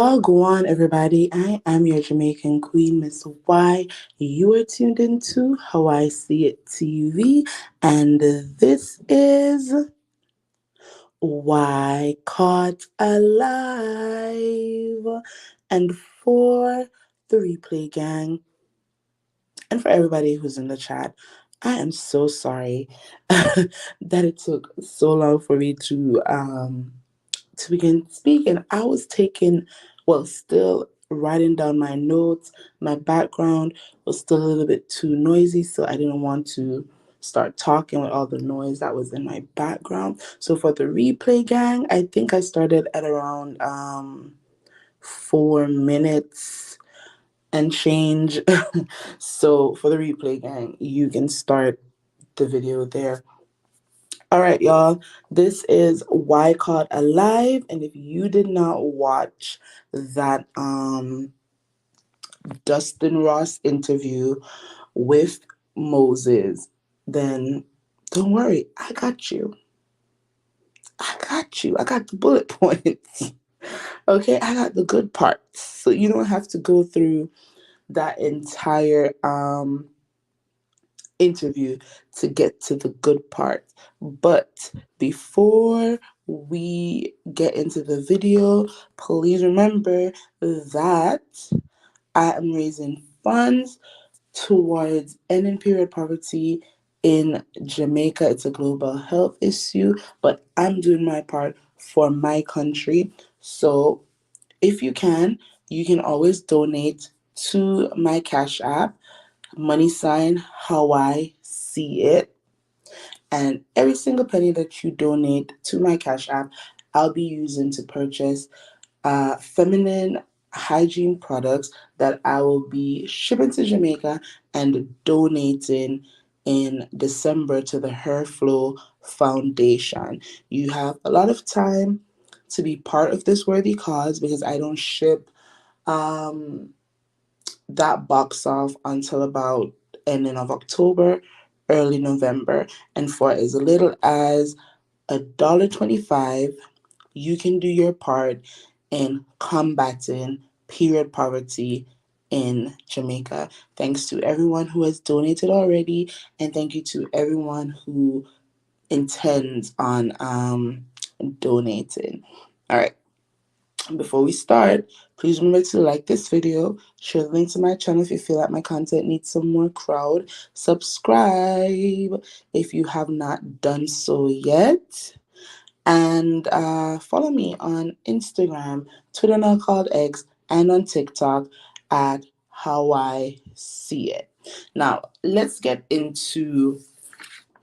Wagwan, everybody. I am your Jamaican queen, Miss Y. You are tuned into How I See It TV, and this is Why Caught Alive. And for the replay gang, and for everybody who's in the chat, I am so sorry that it took so long for me to begin speaking. I was still writing down my notes. My background was still a little bit too noisy, so I didn't want to start talking with all the noise that was in my background. So for the replay gang, I think I started at around 4 minutes and change. So for the replay gang, you can start the video there. All right, y'all. This is Why Caught Alive, and if you did not watch that Dustin Ross interview with Moses, then don't worry. I got you. I got you. I got the bullet points. Okay, I got the good parts. So you don't have to go through that entire interview to get to the good part. But before we get into the video, please remember that I am raising funds towards ending period poverty in Jamaica. It's a global health issue, but I'm doing my part for my country. So if you can always donate to my Cash App, #, how I see it. And every single penny that you donate to my Cash App, I'll be using to purchase feminine hygiene products that I will be shipping to Jamaica and donating in December to the Her Flow Foundation. You have a lot of time to be part of this worthy cause because I don't ship that box off until about ending of October, early November. And for as little as $1.25, you can do your part in combating period poverty in Jamaica. Thanks to everyone who has donated already, and thank you to everyone who intends on donating. All right. Before we start, please remember to like this video, share the link to my channel if you feel like my content needs some more crowd, subscribe if you have not done so yet, and follow me on Instagram, Twitter now called X, and on TikTok at How I See It. Now, let's get into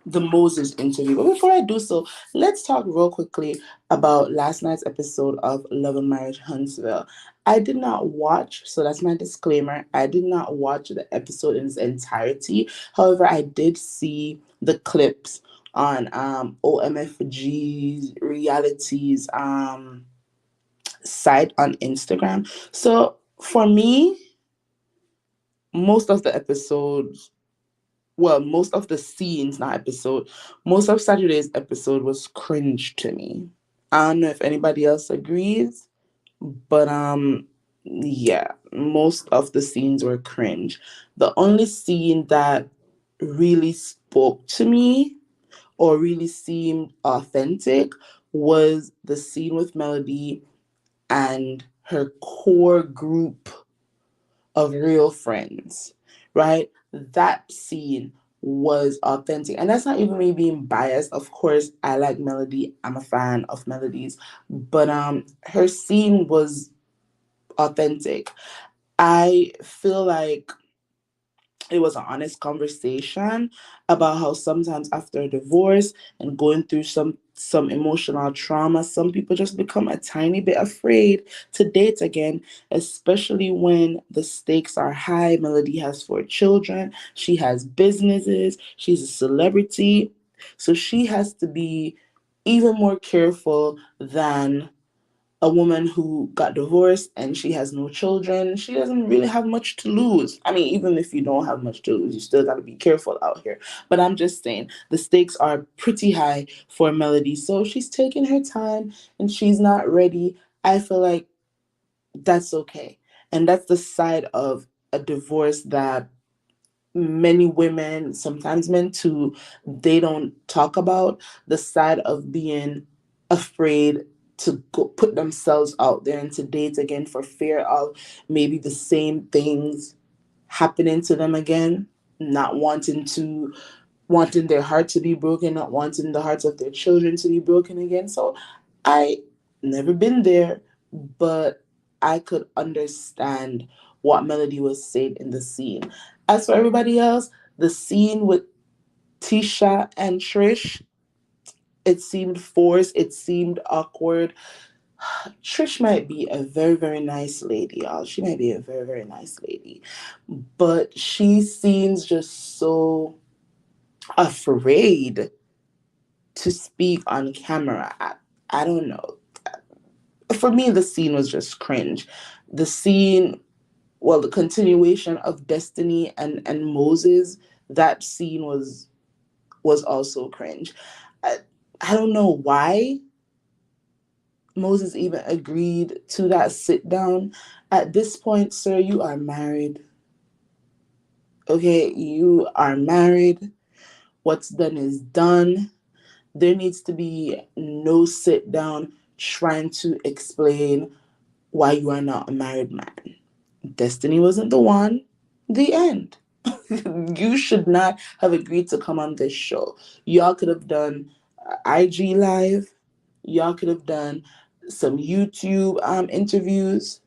the Moses interview. But before I do so, let's talk real quickly about last night's episode of Love and Marriage Huntsville. I did not watch, so that's my disclaimer. I did not watch the episode in its entirety. However, I did see the clips on OMFG's Realities site on Instagram. So for me, most of the episodes most of the scenes, not episode, most of Saturday's episode was cringe to me. I don't know if anybody else agrees, but yeah, most of the scenes were cringe. The only scene that really spoke to me or really seemed authentic was the scene with Melody and her core group of real friends, right? That scene was authentic. And that's not even me being biased. Of course, I like Melody. I'm a fan of Melodies. But her scene was authentic. I feel like it was an honest conversation about how sometimes after a divorce and going through some emotional trauma, some people just become a tiny bit afraid to date again, especially when the stakes are high. Melody has 4 children, she has businesses, she's a celebrity, so she has to be even more careful than a woman who got divorced and she has no children. She doesn't really have much to lose. I mean, even if you don't have much to lose, you still got to be careful out here. But I'm just saying the stakes are pretty high for Melody. So she's taking her time and she's not ready. I feel like That's okay. And that's the side of a divorce that many women, sometimes men too, they don't talk about, the side of being afraid to go put themselves out there and to date again for fear of maybe the same things happening to them again, not wanting their heart to be broken, not wanting the hearts of their children to be broken again. So I never been there, but I could understand what Melody was saying in the scene. As for everybody else, the scene with Tisha and Trish, it seemed forced, it seemed awkward. Trish might be a very, very nice lady, y'all. She might be a very, very nice lady. But she seems just so afraid to speak on camera. I don't know. For me, the scene was just cringe. The scene, well, the continuation of Destiny and Moses, that scene was also cringe. I, I don't know why Moses even agreed to that sit down. At this point, sir, you are married. Okay, you are married. What's done is done. There needs to be no sit down trying to explain why you are not a married man. Destiny wasn't the one. The end. You should not have agreed to come on this show. Y'all could have done IG Live. Y'all could have done some YouTube interviews.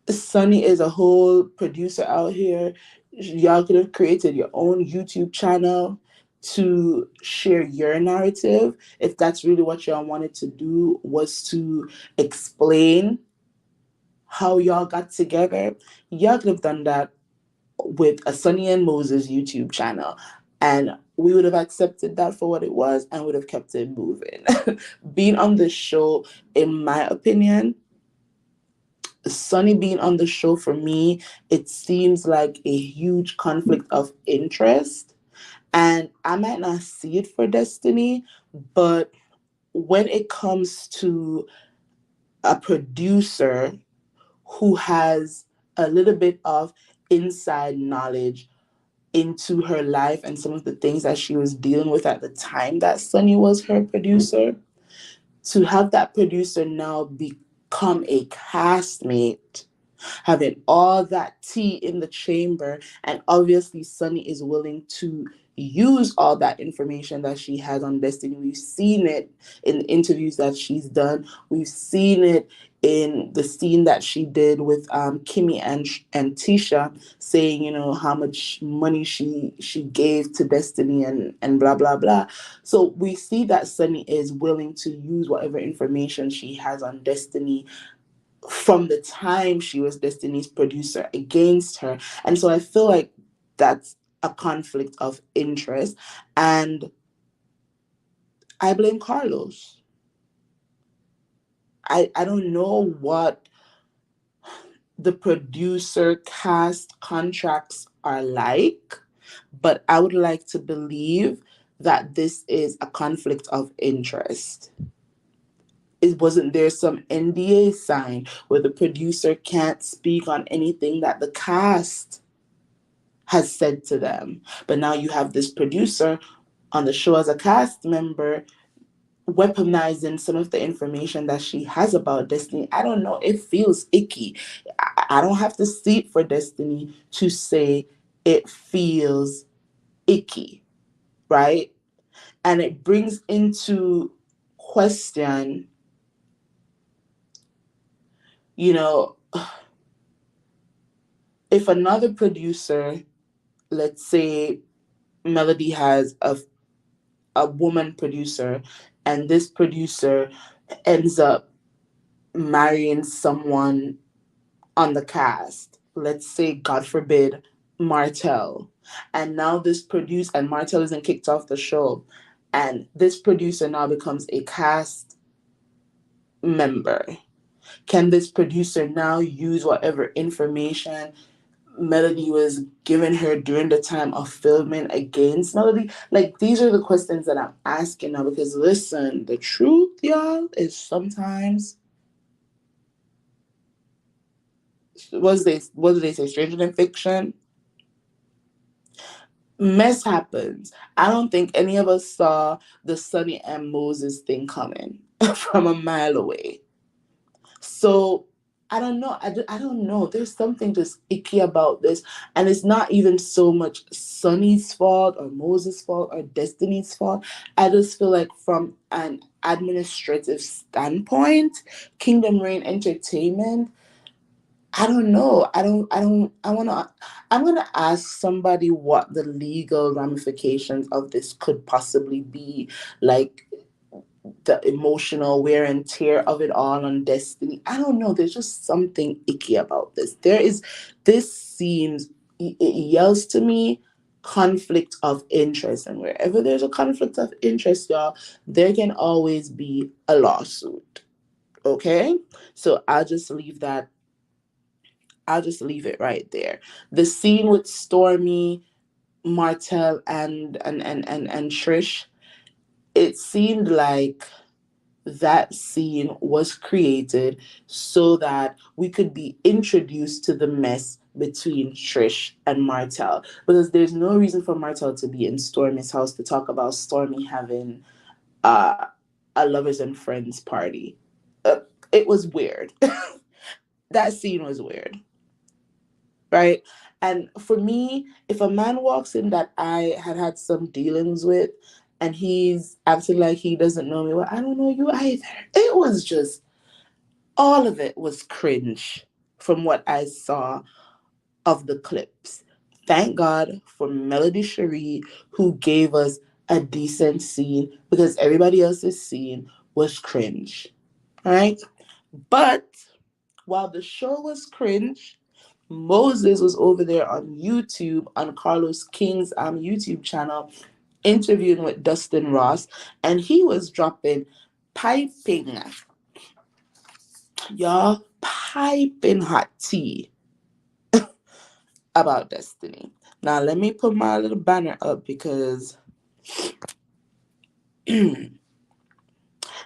Sunny is a whole producer out here. Y'all could have created your own YouTube channel to share your narrative. If that's really what y'all wanted to do, was to explain how y'all got together, y'all could have done that with a Sunny and Moses YouTube channel. And we would have accepted that for what it was and would have kept it moving. Being on the show, in my opinion, Sunny being on the show, for me, it seems like a huge conflict of interest. And I might not see it for Destiny, but when it comes to a producer who has a little bit of inside knowledge into her life and some of the things that she was dealing with at the time that Sunny was her producer, to have that producer now become a castmate, having all that tea in the chamber, and obviously Sunny is willing to use all that information that she has on Destiny. We've seen it in the interviews that she's done. We've seen it in the scene that she did with Kimmy and Tisha, saying, you know, how much money she gave to Destiny and blah blah blah. So we see that Sunny is willing to use whatever information she has on Destiny from the time she was Destiny's producer against her. And so I feel like that's a conflict of interest. And I blame Carlos. I don't know what the producer cast contracts are like, but I would like to believe that this is a conflict of interest. It wasn't there some NDA signed where the producer can't speak on anything that the cast has said to them. But now you have this producer on the show as a cast member weaponizing some of the information that she has about Destiny. I don't know. It feels icky. I don't have to see it for Destiny to say it feels icky, right? And it brings into question, you know, if another producer, let's say Melody has a woman producer, and this producer ends up marrying someone on the cast, let's say, God forbid, Martell. And now this producer, and Martell isn't kicked off the show, and this producer now becomes a cast member. Can this producer now use whatever information Melody was giving her during the time of filming against Melody? Like, these are the questions that I'm asking now, because listen, the truth, y'all, is sometimes what did they say? Stranger than fiction. Mess happens. I don't think any of us saw the Sonny and Moses thing coming from a mile away. So I don't know. I don't know. There's something just icky about this. And it's not even so much Sonny's fault or Moses' fault or Destiny's fault. I just feel like from an administrative standpoint, Kingdom Reign Entertainment, I don't know. I'm gonna ask somebody what the legal ramifications of this could possibly be. Like the emotional wear and tear of it all on Destiny. I don't know. There's just something icky about this. This seems, it yells to me conflict of interest. And wherever there's a conflict of interest, y'all, there can always be a lawsuit. Okay? So I'll just leave it right there. The scene with Stormy, Martell, and Trish, it seemed like that scene was created so that we could be introduced to the mess between Trish and Martell. Because there's no reason for Martell to be in Stormy's house to talk about Stormy having uh, a lovers and friends party. It was weird. That scene was weird, right? And for me, if a man walks in that I had some dealings with and he's acting like he doesn't know me, well, I don't know you either. It was just, all of it was cringe from what I saw of the clips. Thank God for Melody Cherie, who gave us a decent scene because everybody else's scene was cringe. All right? But while the show was cringe, Moses was over there on YouTube, on Carlos King's YouTube channel, interviewing with Dustin Ross, and he was dropping piping, y'all, piping hot tea about Destiny. Now, let me put my little banner up because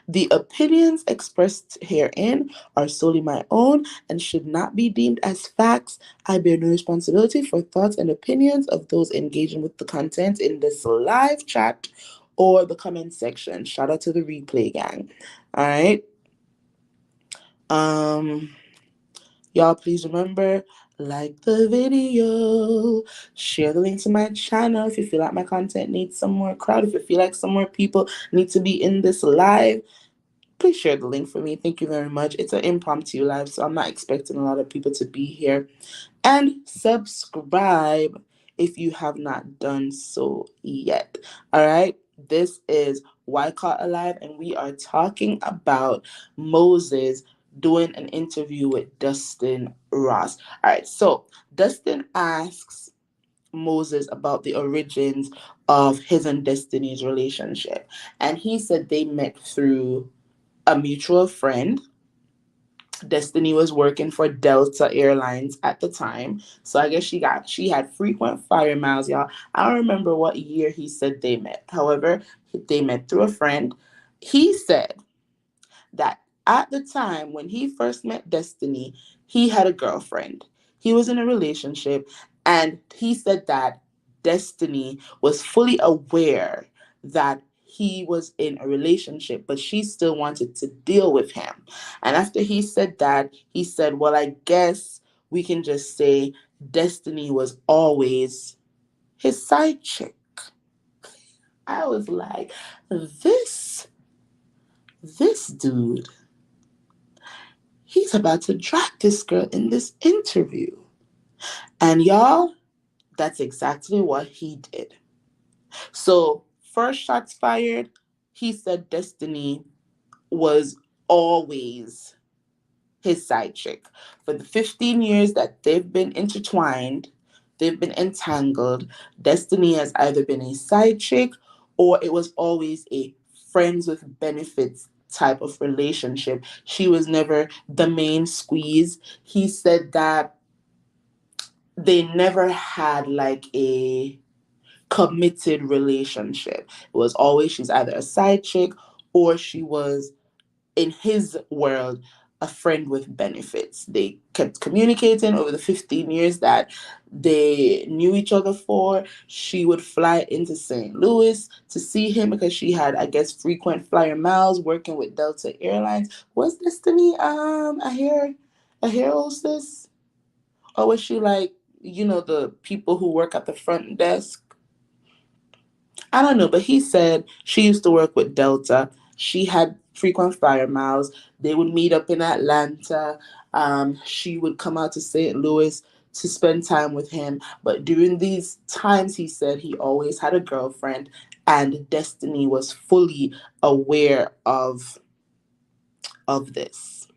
the opinions expressed herein are solely my own and should not be deemed as facts. I bear no responsibility for thoughts and opinions of those engaging with the content in this live chat or the comment section. Shout out to the replay gang. All right. Um Y'all, please remember, like the video, share the link to my channel if you feel like my content needs some more crowd, if you feel like some more people need to be in this live. Please share the link for me. Thank you very much. It's an impromptu live, so I'm not expecting a lot of people to be here. And subscribe if you have not done so yet. All right. This is Why Caught Alive, and we are talking about Moses doing an interview with Dustin Ross. All right. So Dustin asks Moses about the origins of his and Destiny's relationship. And he said they met through a mutual friend. Destiny was working for Delta Airlines at the time. So I guess she had frequent flyer miles, y'all. I don't remember what year he said they met. However, they met through a friend. He said that at the time when he first met Destiny, he had a girlfriend. He was in a relationship, and he said that Destiny was fully aware that he was in a relationship, but she still wanted to deal with him. And after he said that, he said, well, I guess we can just say Destiny was always his side chick. I was like, this dude, he's about to drag this girl in this interview. And y'all, that's exactly what he did. So, first shots fired, he said Destiny was always his side chick. For the 15 years that they've been intertwined, they've been entangled, Destiny has either been a side chick or it was always a friends with benefits type of relationship. She was never the main squeeze. He said that they never had like a committed relationship. It was always she's either a side chick or she was, in his world, a friend with benefits. They kept communicating over the 15 years that they knew each other for. She would fly into St. Louis to see him because she had, I guess, frequent flyer miles working with Delta Airlines. Was Destiny a hair hostess? Or was she like, the people who work at the front desk? I don't know, but he said she used to work with Delta. She had frequent flyer miles. They would meet up in Atlanta. She would come out to St. Louis to spend time with him. But during these times, he said he always had a girlfriend, and Destiny was fully aware of this.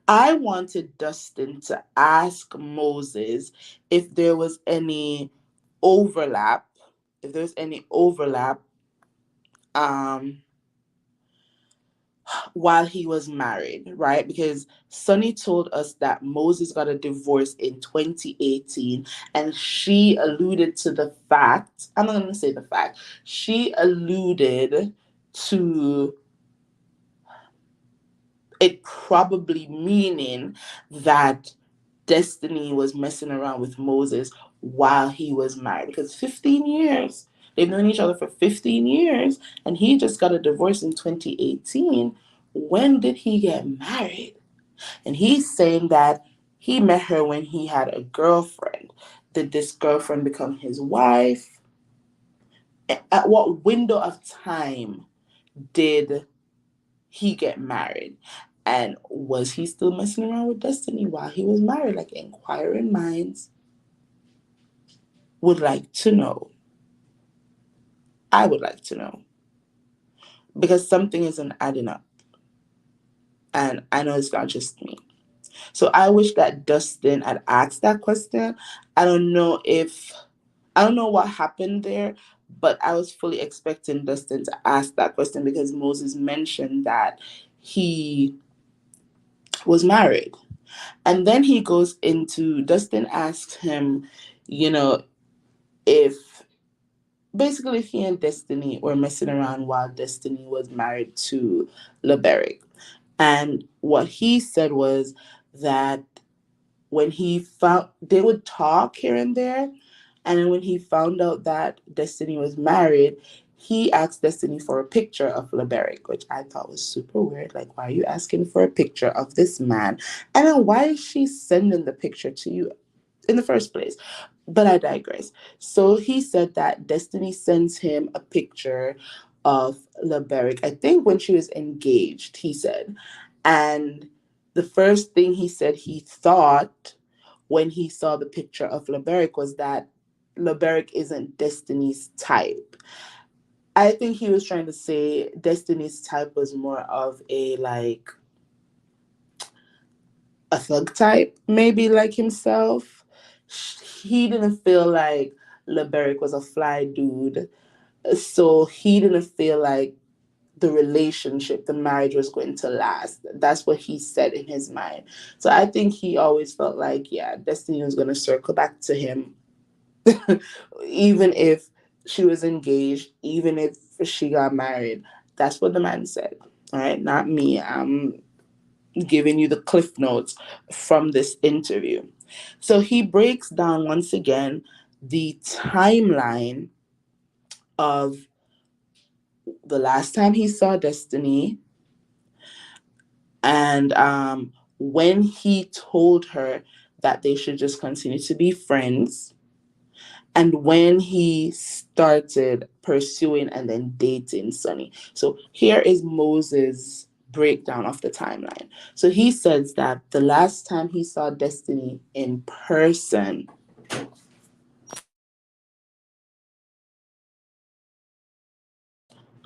I wanted Dustin to ask Moses if there was any overlap, if there's any overlap um while he was married, right? Because Sonny told us that Moses got a divorce in 2018, and she alluded to the fact, I'm not going to say the fact, she alluded to it probably meaning that Destiny was messing around with Moses while he was married. Because 15 years, they've known each other for 15 years, and he just got a divorce in 2018. When did he get married? And he's saying that he met her when he had a girlfriend. Did this girlfriend become his wife? At what window of time did he get married? And was he still messing around with Destiny while he was married? Like, inquiring minds would like to know. I would like to know. Because something isn't adding up. And I know it's not just me. So I wish that Dustin had asked that question. I don't know if, I don't know what happened there, but I was fully expecting Dustin to ask that question because Moses mentioned that he was married. And then he goes into, Dustin asks him, you know, if basically if he and Destiny were messing around while Destiny was married to LeBeric. And what he said was that when he found, they would talk here and there, and then when he found out that Destiny was married, he asked Destiny for a picture of LeBeric, which I thought was super weird. Like, why are you asking for a picture of this man? And then why is she sending the picture to you in the first place? But I digress. So he said that Destiny sends him a picture of LeBeric, I think when she was engaged, he said. And the first thing he said he thought when he saw the picture of LeBeric was that LeBeric isn't Destiny's type. I think he was trying to say Destiny's type was more of a thug type, maybe like himself. He didn't feel like LeBeric was a fly dude. So he didn't feel like the relationship, the marriage was going to last. That's what he said in his mind. So I think he always felt like, yeah, Destiny was going to circle back to him, even if she was engaged, even if she got married. That's what the man said. All right, not me. I'm giving you the cliff notes from this interview. So he breaks down once again the timeline of the last time he saw Destiny, and when he told her that they should just continue to be friends, and when he started pursuing and then dating Sonny. So here is Moses' breakdown of the timeline. So he says that the last time he saw Destiny in person,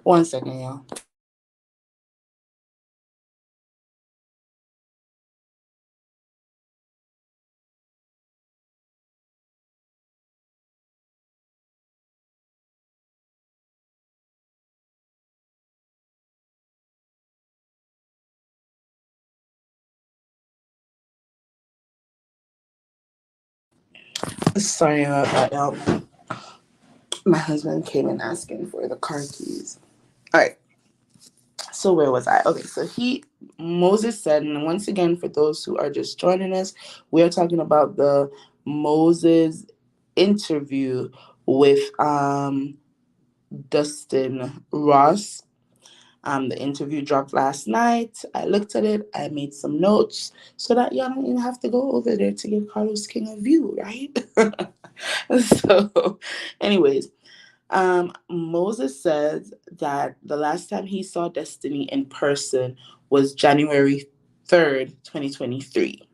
one second, y'all. Sorry about that, y'all. My husband came in asking for the car keys. All right. So where was I? Okay, so Moses said, and once again, for those who are just joining us, we are talking about the Moses interview with Dustin Ross. The interview dropped last night. I looked at it. I made some notes so that y'all don't even have to go over there to give Carlos King a view, right? So, anyways, Moses says that the last time he saw Destiny in person was January 3rd, 2023.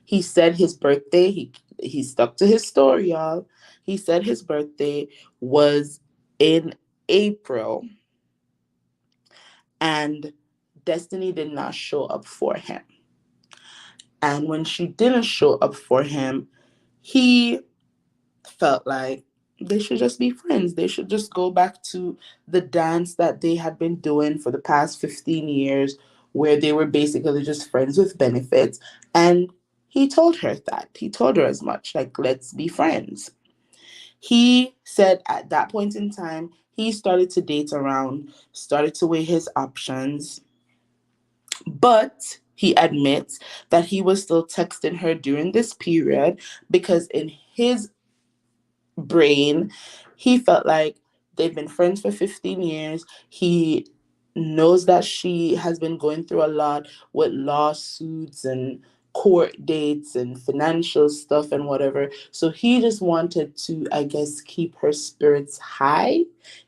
He said his birthday, he stuck to his story, y'all. He said his birthday was in April, and Destiny did not show up for him. And when she didn't show up for him, he felt like they should just be friends. They should just go back to the dance that they had been doing for the past 15 years, where they were basically just friends with benefits. And he told her that. He told her as much, like, let's be friends. He said at that point in time, he started to date around, started to weigh his options, but he admits that he was still texting her during this period because in his brain, he felt like they've been friends for 15 years. He knows that she has been going through a lot with lawsuits and court dates and financial stuff and whatever. So he just wanted to, I guess, keep her spirits high.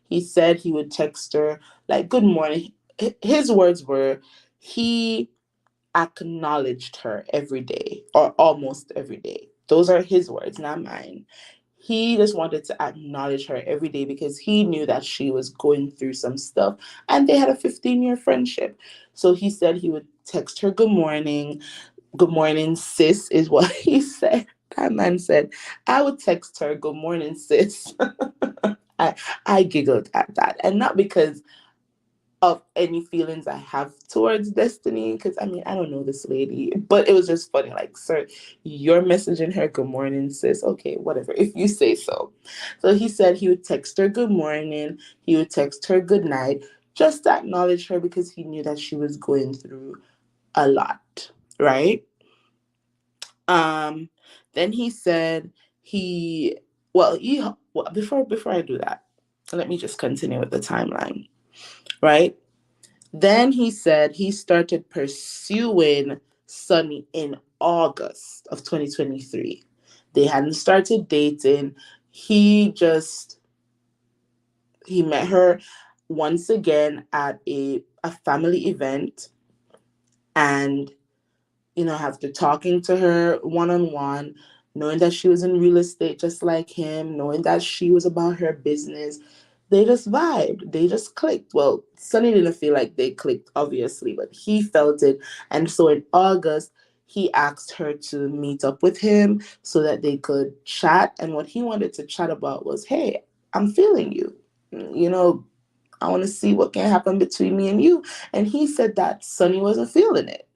He said he would text her like, good morning. His words were, he acknowledged her every day or almost every day. Those are his words, not mine. He just wanted to acknowledge her every day because he knew that she was going through some stuff and they had a 15-year friendship. So he said he would text her good morning. Good morning, sis, is what he said. That man said, I would text her good morning, sis. I, I giggled at that. And not because of any feelings I have towards Destiny, because I mean, I don't know this lady, but it was just funny. Like, sir, you're messaging her good morning, sis. Okay, whatever, if you say so. So he said he would text her good morning, he would text her good night, just to acknowledge her because he knew that she was going through a lot, right? Um, then he said he, before I do that, let me just continue with the timeline, right? Then he said he started pursuing Sunny in August of 2023. They hadn't started dating. He just he met her once again at a family event, and after talking to her one on one, knowing that she was in real estate just like him, knowing that she was about her business, they just vibed. They just clicked. Well, Sunny didn't feel like they clicked, obviously, but he felt it. And so in August, he asked her to meet up with him so that they could chat. And what he wanted to chat about was, hey, I'm feeling you. You know, I want to see what can happen between me and you. And he said that Sunny wasn't feeling it.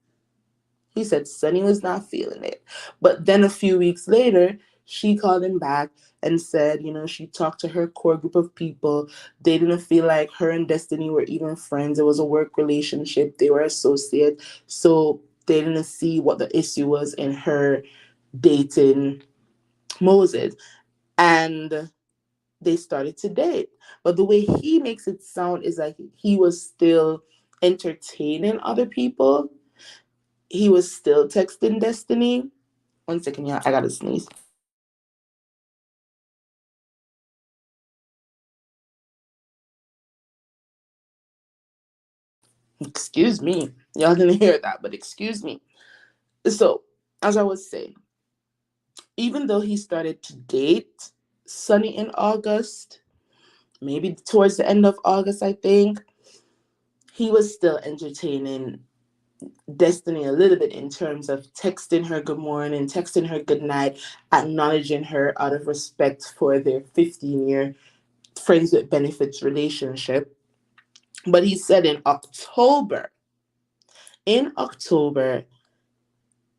He said Sunny was not feeling it. But then a few weeks later, she called him back and said, she talked to her core group of people. They didn't feel like her and Destiny were even friends. It was a work relationship. They were associates. So they didn't see what the issue was in her dating Moses. And they started to date. But the way he makes it sound is like he was still entertaining other people. He was still texting Destiny. One second, yeah, I gotta sneeze. Excuse me. Y'all didn't hear that, but excuse me. So, as I was saying, even though he started to date Sunny in August, maybe towards the end of August, I think, he was still entertaining Destiny a little bit in terms of texting her good morning, texting her good night, acknowledging her out of respect for their 15-year friends with benefits relationship. But he said in October,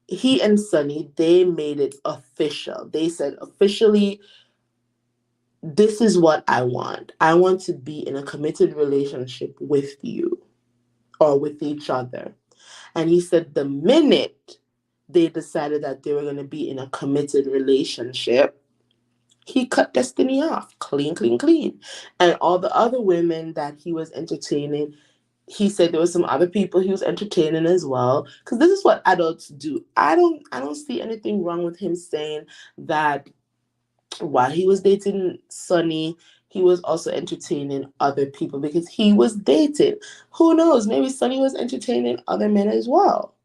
he and Sunny, they made it official. They said officially, this is what I want. I want to be in a committed relationship with you. or with each other. And he said the minute they decided that they were going to be in a committed relationship, he cut Destiny off clean, clean, clean. And all the other women that he was entertaining, he said there was some other people he was entertaining as well, because this is what adults do. I don't see anything wrong with him saying that while he was dating Sunny, he was also entertaining other people because he was dating. Who knows? Maybe Sunny was entertaining other men as well,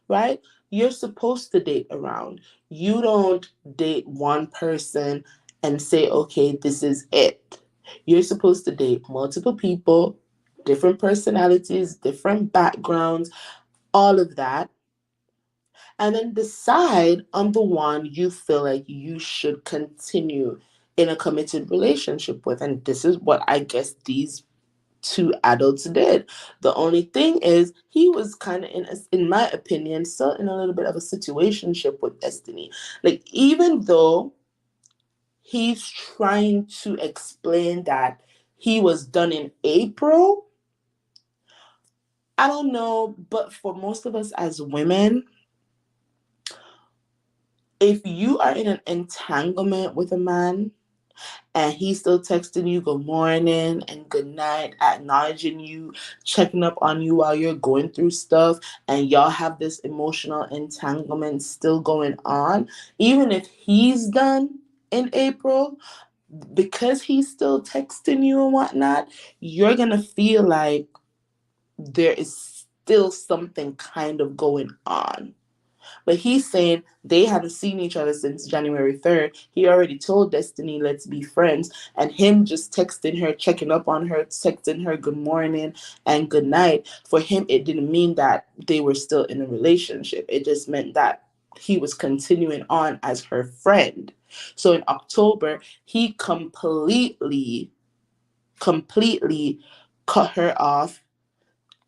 right? You're supposed to date around. You don't date one person and say, okay, this is it. You're supposed to date multiple people, different personalities, different backgrounds, all of that, and then decide on the one you feel like you should continue in a committed relationship with. And this is what I guess these two adults did. The only thing is he was kind of in my opinion, still in a little bit of a situationship with Destiny. Like, even though he's trying to explain that he was done in April, I don't know, but for most of us as women, if you are in an entanglement with a man and he's still texting you good morning and good night, acknowledging you, checking up on you while you're going through stuff, and y'all have this emotional entanglement still going on, even if he's done in April, because he's still texting you and whatnot, you're going to feel like there is still something kind of going on. But he's saying they haven't seen each other since January 3rd. He already told Destiny, let's be friends. And him just texting her, checking up on her, texting her good morning and good night, for him, it didn't mean that they were still in a relationship. It just meant that he was continuing on as her friend. So in October, he completely cut her off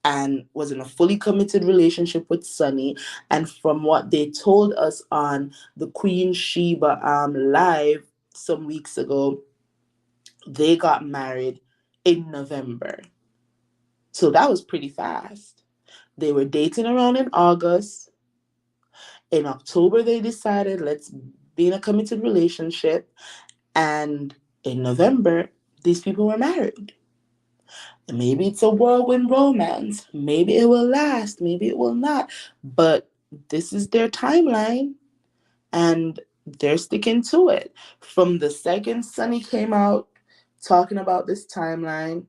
and was in a fully committed relationship with Sunny. And from what they told us on the Queen Sheba live some weeks ago, they got married in November. So that was pretty fast. They were dating around in August. In October, they decided, let's be in a committed relationship. And in November, these people were married. Maybe it's a whirlwind romance. Maybe it will last. Maybe it will not. But this is their timeline, and they're sticking to it. From the second Sunny came out talking about this timeline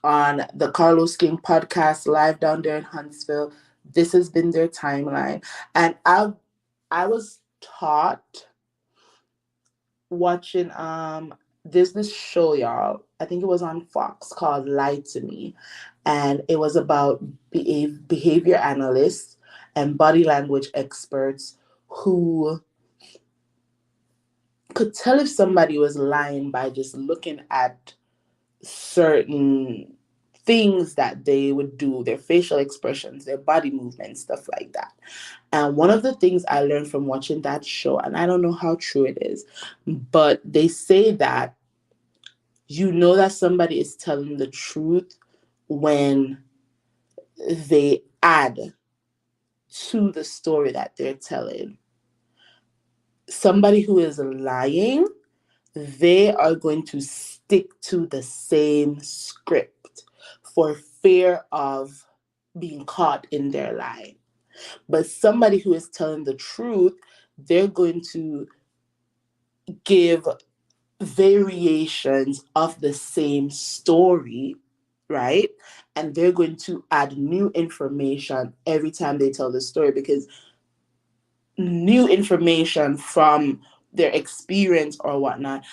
on the Carlos King podcast live down there in Huntsville, this has been their timeline. And I was taught watching there's this show, y'all, I think it was on Fox, called Lie to Me, and it was about behavior analysts and body language experts who could tell if somebody was lying by just looking at certain things that they would do, their facial expressions, their body movements, stuff like that. And one of the things I learned from watching that show, and I don't know how true it is, but they say that you know that somebody is telling the truth when they add to the story that they're telling. Somebody who is lying, they are going to stick to the same script for fear of being caught in their lie. But somebody who is telling the truth, they're going to give variations of the same story, right? And they're going to add new information every time they tell the story, because new information from their experience or whatnot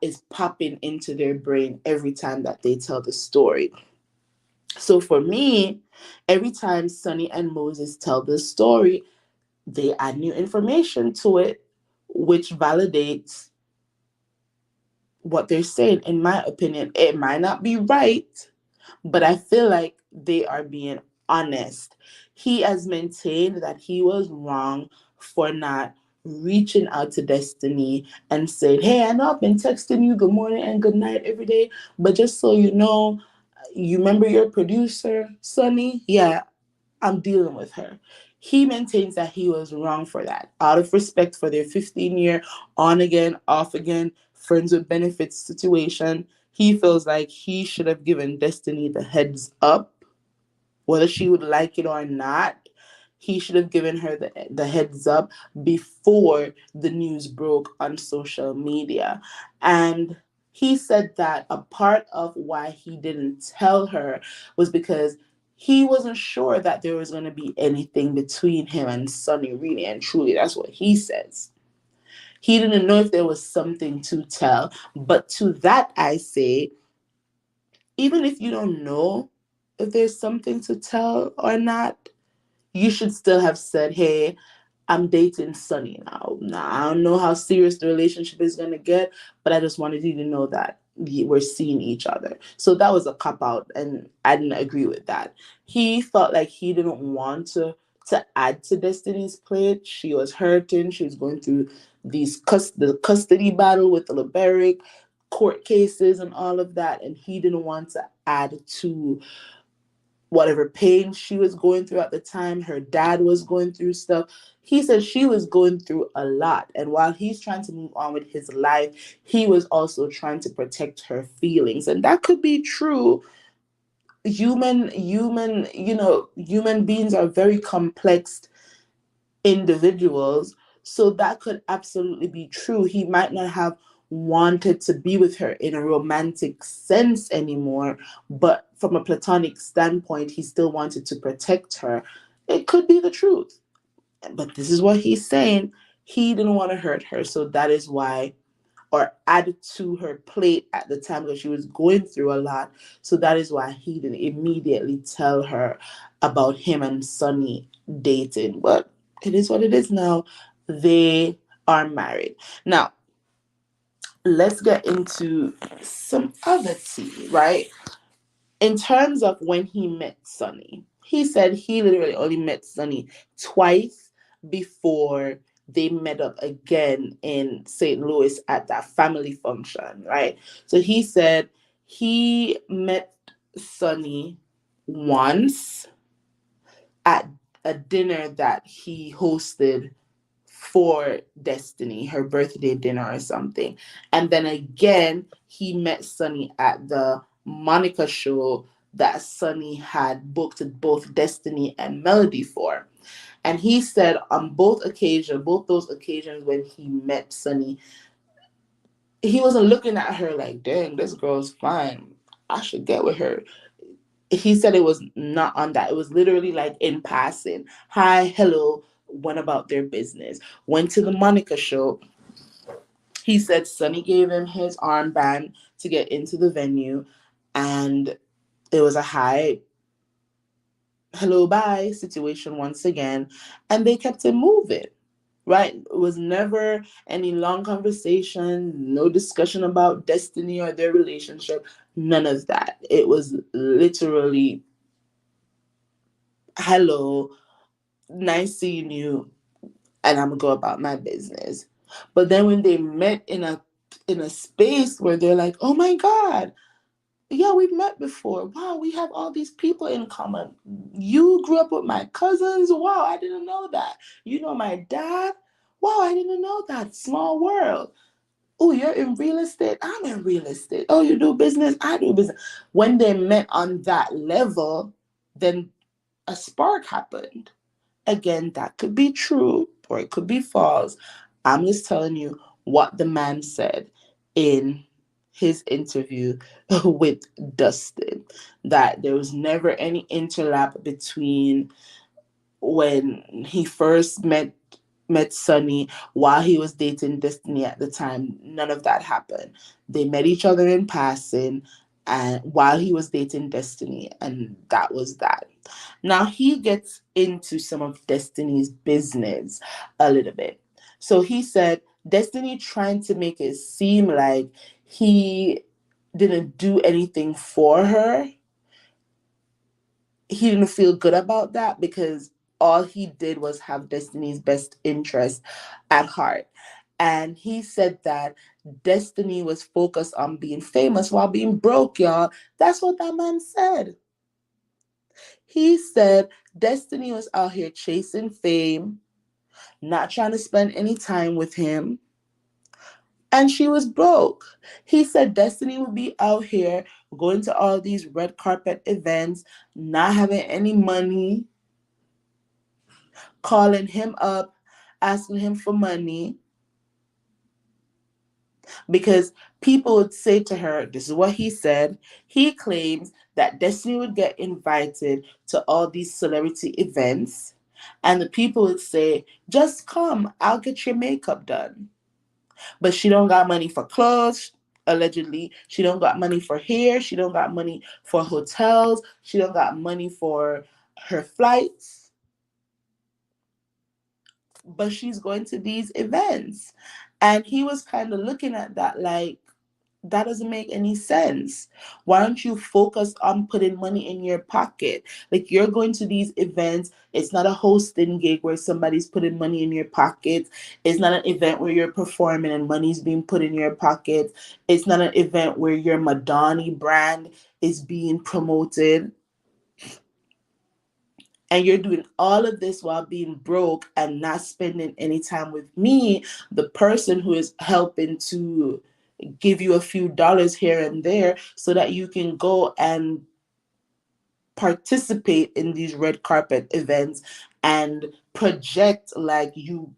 is popping into their brain every time that they tell the story. So for me, every time Sunny and Moses tell the story, they add new information to it, which validates what they're saying. In my opinion, it might not be right, but I feel like they are being honest. He has maintained that he was wrong for not reaching out to Destiny and saying, hey, I know I've been texting you good morning and good night every day, but just so you know, You remember your producer, Sonny? Yeah, I'm dealing with her. He maintains that he was wrong for that. Out of respect for their 15-year on again, off again, friends with benefits situation, he feels like he should have given Destiny the heads up, whether she would like it or not. He should have given her the heads up before the news broke on social media. And he said that a part of why he didn't tell her was because he wasn't sure that there was going to be anything between him and Sonny, really and truly. That's what he says. He didn't know if there was something to tell. But to that, I say, even if you don't know if there's something to tell or not, you should still have said, hey, I'm dating Sunny now. Now, I don't know how serious the relationship is going to get, but I just wanted you to know that we're seeing each other. So that was a cop out, and I didn't agree with that. He felt like he didn't want to add to Destiny's plate. She was hurting. She was going through the custody battle with the Liberic court cases and all of that, and he didn't want to add to whatever pain she was going through at the time. Her dad was going through stuff. He said she was going through a lot. And while he's trying to move on with his life, he was also trying to protect her feelings. And that could be true. Human beings are very complex individuals. So that could absolutely be true. He might not have wanted to be with her in a romantic sense anymore, but from a platonic standpoint, he still wanted to protect her. It could be the truth. But this is what he's saying. He didn't want to hurt her. So that is why, or add to her plate at the time, because she was going through a lot. So that is why he didn't immediately tell her about him and Sonny dating. But it is what it is now. They are married. Now, let's get into some other tea, right? In terms of when he met Sonny, he said he literally only met Sonny twice before they met up again in St. Louis at that family function, right? So he said he met Sonny once at a dinner that he hosted for Destiny, her birthday dinner or something. And then again, he met Sonny at the Monica show that Sonny had booked both Destiny and Melody for. And he said on both those occasions when he met Sonny, he wasn't looking at her like, dang, this girl's fine. I should get with her. He said it was not on that. It was literally like in passing. Hi, hello, went about their business. Went to the Monica show. He said Sonny gave him his armband to get into the venue, and it was a hi, hello, bye situation once again, and they kept it moving. Right? It was never any long conversation, no discussion about Destiny or their relationship, none of that. It was literally, hello, nice seeing you, and I'm gonna go about my business. But then when they met in a space where they're like, oh my God, yeah, we've met before. Wow, we have all these people in common. You grew up with my cousins. Wow, I didn't know that. You know my dad. Wow, I didn't know that. Small world. Oh, you're in real estate. I'm in real estate. Oh, you do business. I do business. When they met on that level, then a spark happened. Again, that could be true or it could be false. I'm just telling you what the man said in his interview with Dustin, that there was never any interlap between when he first met Sonny while he was dating Destiny at the time. None of that happened. They met each other in passing and while he was dating Destiny, and that was that. Now he gets into some of Destiny's business a little bit. So he said Destiny trying to make it seem like he didn't do anything for her. He didn't feel good about that because all he did was have Destiny's best interest at heart. And he said that Destiny was focused on being famous while being broke, y'all. That's what that man said. He said Destiny was out here chasing fame, not trying to spend any time with him, and she was broke. He said Destiny would be out here going to all these red carpet events, not having any money, calling him up, asking him for money, because people would say to her, this is what he said. He claims that Destiny would get invited to all these celebrity events, and the people would say, just come, I'll get your makeup done. But she don't got money for clothes, allegedly. She don't got money for hair. She don't got money for hotels. She don't got money for her flights. But she's going to these events. And he was kind of looking at that like, that doesn't make any sense. Why don't you focus on putting money in your pocket? Like, you're going to these events. It's not a hosting gig where somebody's putting money in your pocket. It's not an event where you're performing and money's being put in your pocket. It's not an event where your Madani brand is being promoted. And you're doing all of this while being broke and not spending any time with me, the person who is helping to give you a few dollars here and there so that you can go and participate in these red carpet events and project like you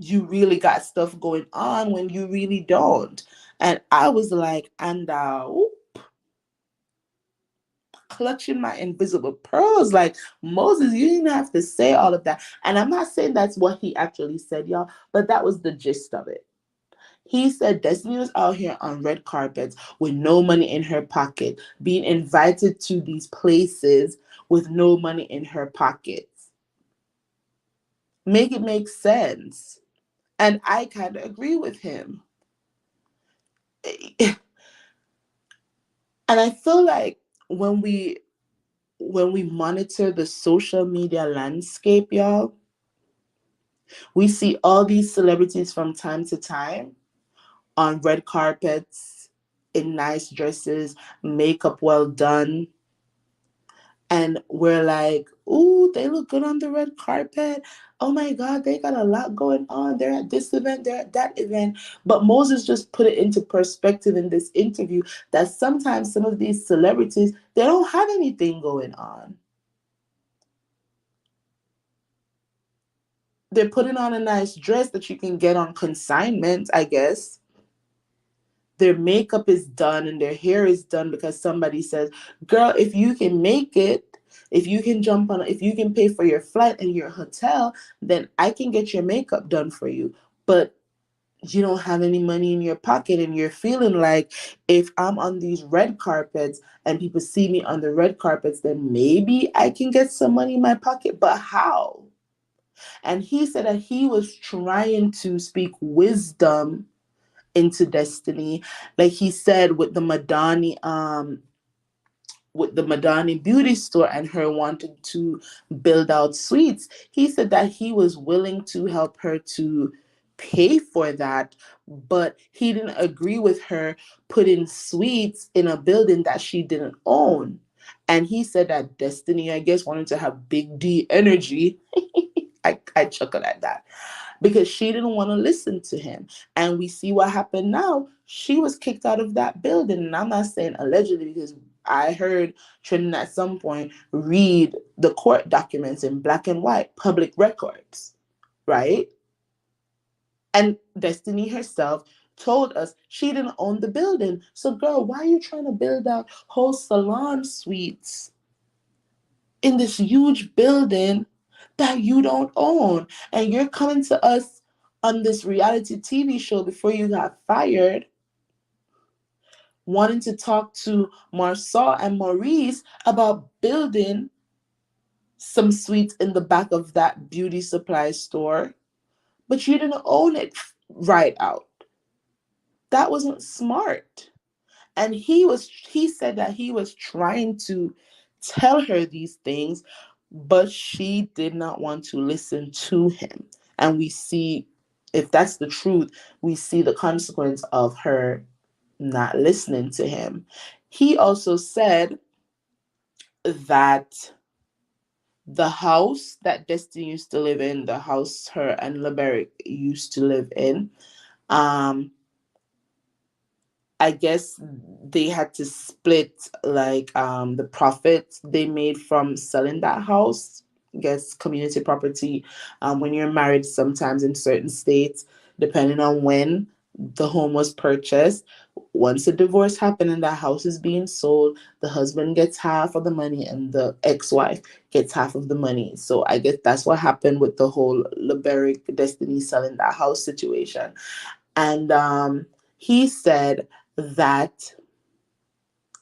really got stuff going on when you really don't. And I was like, and clutching my invisible pearls. Like, Moses, you didn't have to say all of that. And I'm not saying that's what he actually said, y'all, but that was the gist of it. He said Destiny was out here on red carpets with no money in her pocket, being invited to these places with no money in her pockets. Make it make sense. And I kind of agree with him. And I feel like when we monitor the social media landscape, y'all, we see all these celebrities from time to time on red carpets, in nice dresses, makeup well done. And we're like, ooh, they look good on the red carpet. Oh my God, they got a lot going on. They're at this event, they're at that event. But Moses just put it into perspective in this interview that sometimes some of these celebrities, they don't have anything going on. They're putting on a nice dress that you can get on consignment, I guess. Their makeup is done and their hair is done because somebody says, girl, if you can make it, if you can if you can pay for your flight and your hotel, then I can get your makeup done for you. But you don't have any money in your pocket and you're feeling like, if I'm on these red carpets and people see me on the red carpets, then maybe I can get some money in my pocket. But how? And he said that he was trying to speak wisdom into Destiny. Like he said with the Madani beauty store and her wanting to build out suites, he said that he was willing to help her to pay for that, but he didn't agree with her putting suites in a building that she didn't own. And he said that Destiny, I guess, wanted to have big D energy. I chuckled at that because she didn't want to listen to him. And we see what happened now. She was kicked out of that building. And I'm not saying allegedly because I heard Trinidad at some point read the court documents in black and white, public records, right? And Destiny herself told us she didn't own the building. So, girl, why are you trying to build out whole salon suites in this huge building that you don't own? And you're coming to us on this reality TV show before you got fired, wanting to talk to Marsau and Maurice about building some suites in the back of that beauty supply store, but you didn't own it right out. That wasn't smart. And he said that he was trying to tell her these things, but she did not want to listen to him. And we see if that's the truth, we see the consequence of her not listening to him. He also said that the house that Destiny used to live in, the house her and Leberick used to live in, um, I guess they had to split like the profit they made from selling that house. I guess community property. When you're married, sometimes in certain states, depending on when the home was purchased, once a divorce happened and that house is being sold, the husband gets half of the money and the ex-wife gets half of the money. So I guess that's what happened with the whole Leberick Destiny selling that house situation. And he said that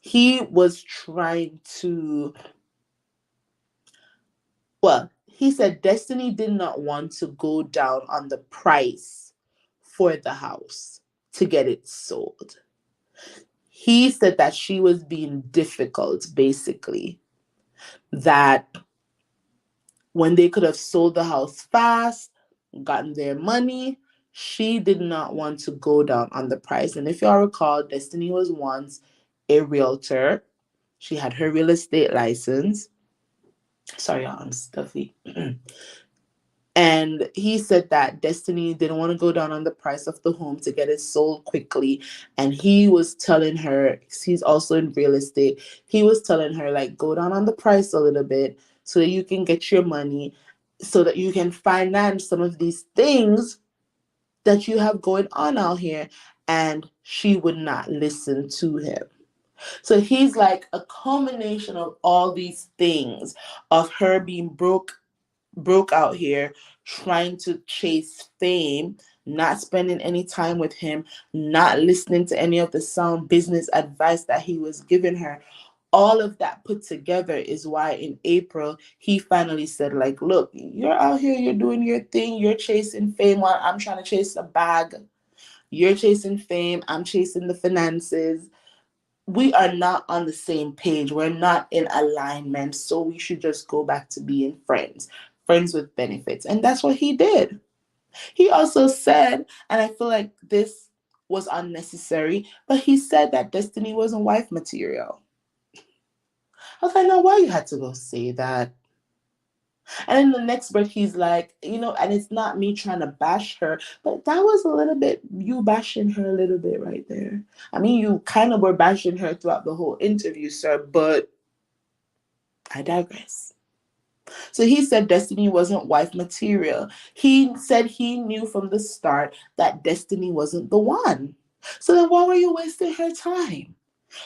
he was trying to, well, he said Destiny did not want to go down on the price for the house to get it sold. He said that she was being difficult, basically, that when they could have sold the house fast, gotten their money, she did not want to go down on the price. And if y'all recall, Destiny was once a realtor. She had her real estate license. Sorry, y'all, I'm stuffy. And he said that Destiny didn't want to go down on the price of the home to get it sold quickly. And he was telling her, 'cause he's also in real estate, he was telling her, like, go down on the price a little bit so that you can get your money, so that you can finance some of these things that you have going on out here. And she would not listen to him. So he's like a combination of all these things, of her being broke out here, trying to chase fame, not spending any time with him, not listening to any of the sound business advice that he was giving her. All of that put together is why in April he finally said, like, look, you're out here, you're doing your thing, you're chasing fame while I'm trying to chase a bag. You're chasing fame, I'm chasing the finances. We are not on the same page. We're not in alignment. So we should just go back to being friends, friends with benefits. And that's what he did. He also said, and I feel like this was unnecessary, but he said that Destiny wasn't wife material. I was like, no, why you had to go say that? And in the next breath, he's like, and it's not me trying to bash her, but that was a little bit you bashing her a little bit right there. I mean, you kind of were bashing her throughout the whole interview, sir, but I digress. So he said Destiny wasn't wife material. He said he knew from the start that Destiny wasn't the one. So then why were you wasting her time?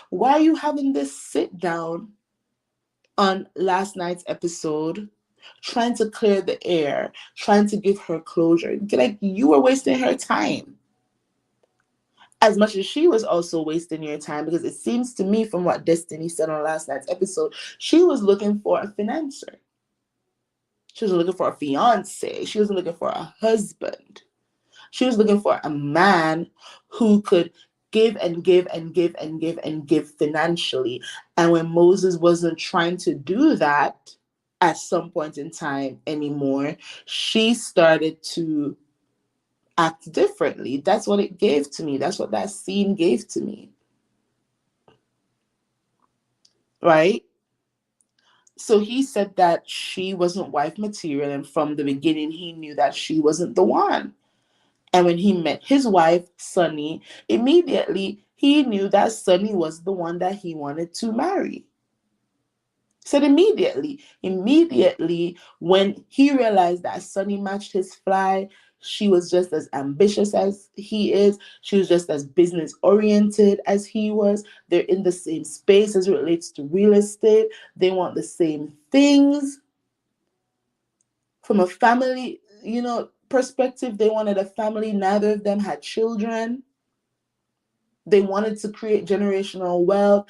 Why are you having this sit down on last night's episode, trying to clear the air, trying to give her closure? Like, you were wasting her time as much as she was also wasting your time, because it seems to me from what Destiny said on last night's episode, she was looking for a financer. She was looking for a fiance. She was looking for a husband. She was looking for a man who could give and give and give and give and give financially. And when Moses wasn't trying to do that at some point in time anymore, she started to act differently. That's what it gave to me. That's what that scene gave to me. Right? So he said that she wasn't wife material. And from the beginning, he knew that she wasn't the one. And when he met his wife, Sunny, immediately he knew that Sunny was the one that he wanted to marry. Said immediately, when he realized that Sunny matched his fly, she was just as ambitious as he is. She was just as business oriented as he was. They're in the same space as it relates to real estate. They want the same things. From a family, perspective, they wanted a family. Neither of them had children. They wanted to create generational wealth.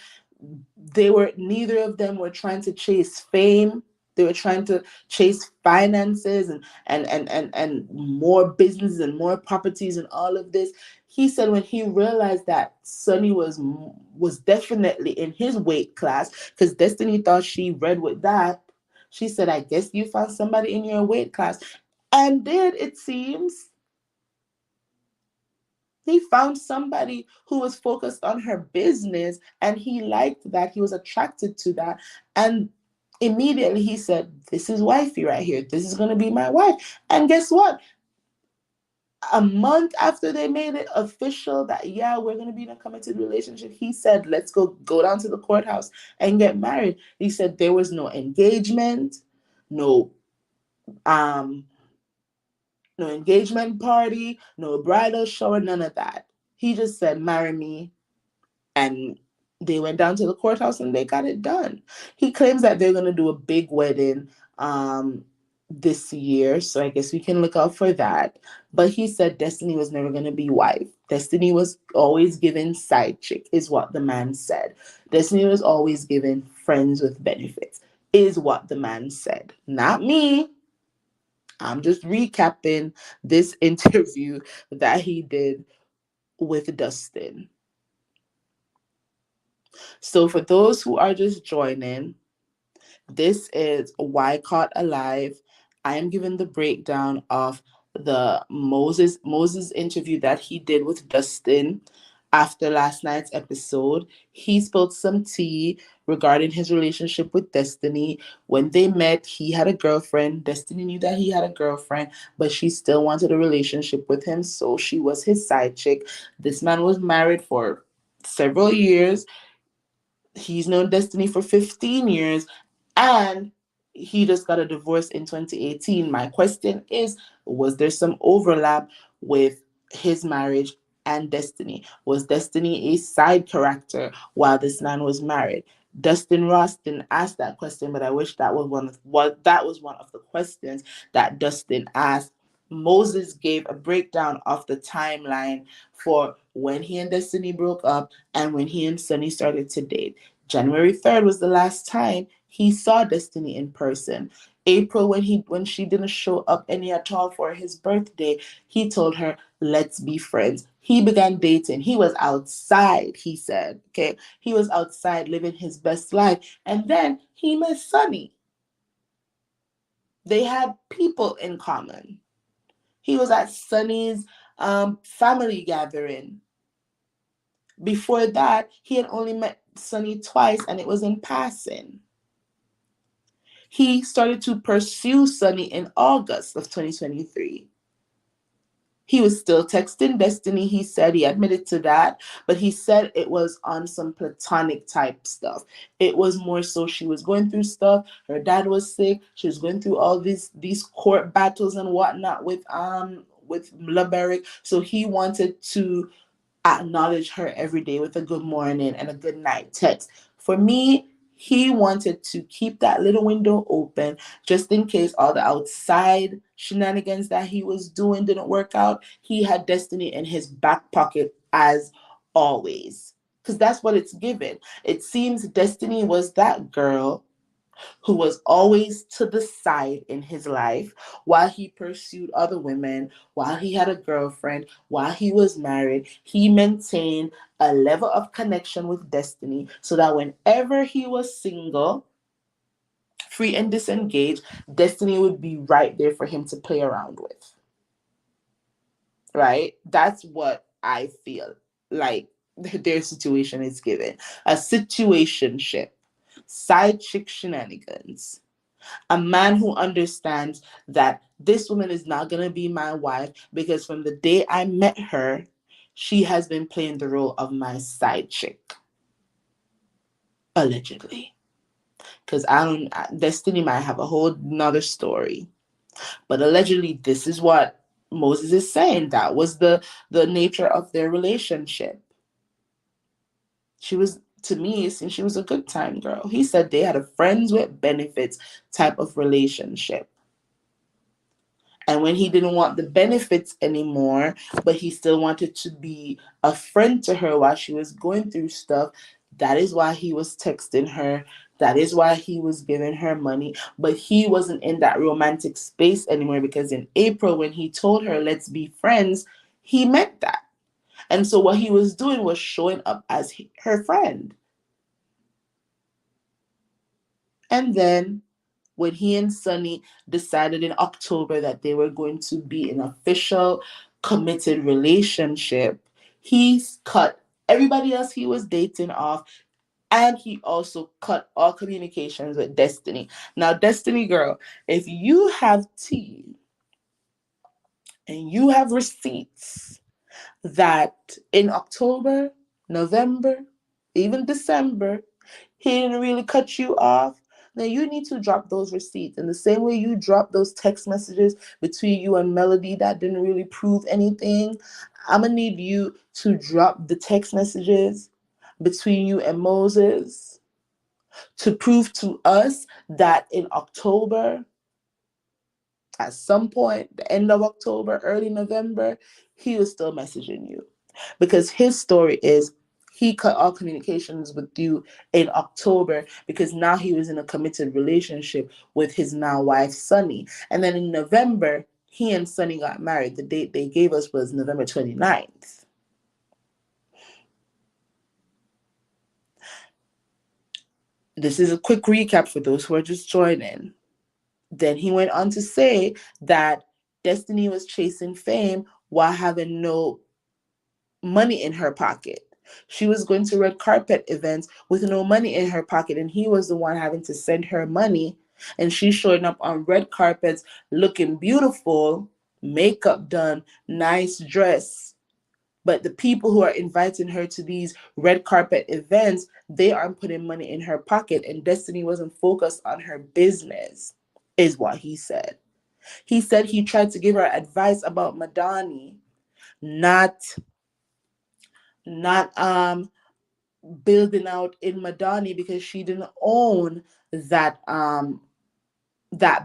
Neither of them were trying to chase fame. They were trying to chase finances and more business and more properties and all of this. He said when he realized that Sunny was definitely in his weight class, because Destiny thought she read with that. She said, I guess you found somebody in your weight class. And did, it seems. He found somebody who was focused on her business, and he liked that. He was attracted to that. And immediately he said, "This is wifey right here. This is going to be my wife." And guess what? A month after they made it official that, yeah, we're going to be in a committed relationship, he said, "Let's go down to the courthouse and get married." He said there was no engagement, no um no engagement party, no bridal shower, none of that. He just said, "Marry me." And they went down to the courthouse and they got it done. He claims that they're going to do a big wedding um, this year, so I guess we can look out for that. But he said Destiny was never going to be wife. Destiny was always given side chick, is what the man said. Destiny was always given friends with benefits, is what the man said. Not me. I'm just recapping this interview that he did with Dustin. So, for those who are just joining, this is Why Caught Alive. I am giving the breakdown of the Moses interview that he did with Dustin after last night's episode. He spilled some tea regarding his relationship with Destiny. When they met, he had a girlfriend. Destiny knew that he had a girlfriend, but she still wanted a relationship with him, so she was his side chick. This man was married for several years. He's known Destiny for 15 years, and he just got a divorce in 2018. My question is, was there some overlap with his marriage and Destiny? Was Destiny a side character while this man was married? Dustin Ross didn't ask that question, but I wish that was one of the questions that Dustin asked. Moses gave a breakdown of the timeline for when he and Destiny broke up and when he and Sunny started to date. January 3rd was the last time he saw Destiny in person. April, when she didn't show up any at all for his birthday, he told her, "Let's be friends." He began dating. He was outside, he said. Okay. He was outside living his best life. And then he met Sunny. They had people in common. He was at Sunny's family gathering. Before that, he had only met Sunny twice, and it was in passing. He started to pursue Sunny in August of 2023. He was still texting Destiny. He said he admitted to that, but he said it was on some platonic type stuff. It was more so she was going through stuff. Her dad was sick. She was going through all these court battles and whatnot with LeBeric. So he wanted to acknowledge her every day with a good morning and a good night text. For me, he wanted to keep that little window open just in case all the outside shenanigans that he was doing didn't work out. He had Destiny in his back pocket as always. Because that's what it's given. It seems Destiny was that girl who was always to the side in his life while he pursued other women, while he had a girlfriend, while he was married. He maintained a level of connection with Destiny so that whenever he was single, free and disengaged, Destiny would be right there for him to play around with. Right? That's what I feel like their situation is given. A situationship, side chick shenanigans, a man who understands that this woman is not going to be my wife because from the day I met her, she has been playing the role of my side chick. Allegedly. Because Destiny might have a whole nother story. But allegedly, this is what Moses is saying. That was the nature of their relationship. She was, to me, since she was a good time girl. He said they had a friends with benefits type of relationship. And when he didn't want the benefits anymore, but he still wanted to be a friend to her while she was going through stuff, that is why he was texting her. That is why he was giving her money. But he wasn't in that romantic space anymore because in April, when he told her, "Let's be friends," he meant that. And so what he was doing was showing up as her friend. And then when he and Sunny decided in October that they were going to be in an official committed relationship, He's cut everybody else he was dating off, and he also cut all communications with Destiny. Now, Destiny girl, if you have tea and you have receipts that in October, November, even December, he didn't really cut you off, then you need to drop those receipts. In the same way you drop those text messages between you and Melody that didn't really prove anything, I'm going to need you to drop the text messages between you and Moses to prove to us that in October, at some point, the end of October, early November, he was still messaging you. Because his story is he cut all communications with you in October because now he was in a committed relationship with his now wife, Sunny. And then in November, he and Sunny got married. The date they gave us was November 29th. This is a quick recap for those who are just joining. Then he went on to say that Destiny was chasing fame while having no money in her pocket. She was going to red carpet events with no money in her pocket, and he was the one having to send her money. And she's showing up on red carpets looking beautiful, makeup done, nice dress. But the people who are inviting her to these red carpet events, they aren't putting money in her pocket, and Destiny wasn't focused on her business, is what he said. He said he tried to give her advice about Madani, not building out in Madani because she didn't own that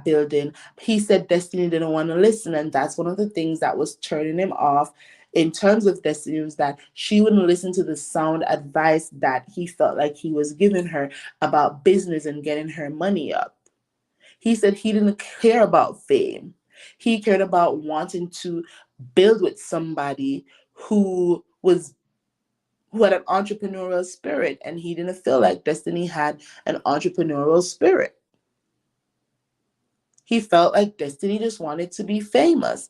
building. He said Destiny didn't want to listen, and that's one of the things that was turning him off in terms of Destiny, was that she wouldn't listen to the sound advice that he felt like he was giving her about business and getting her money up. He said he didn't care about fame. He cared about wanting to build with somebody who had an entrepreneurial spirit, and he didn't feel like Destiny had an entrepreneurial spirit. He felt like Destiny just wanted to be famous.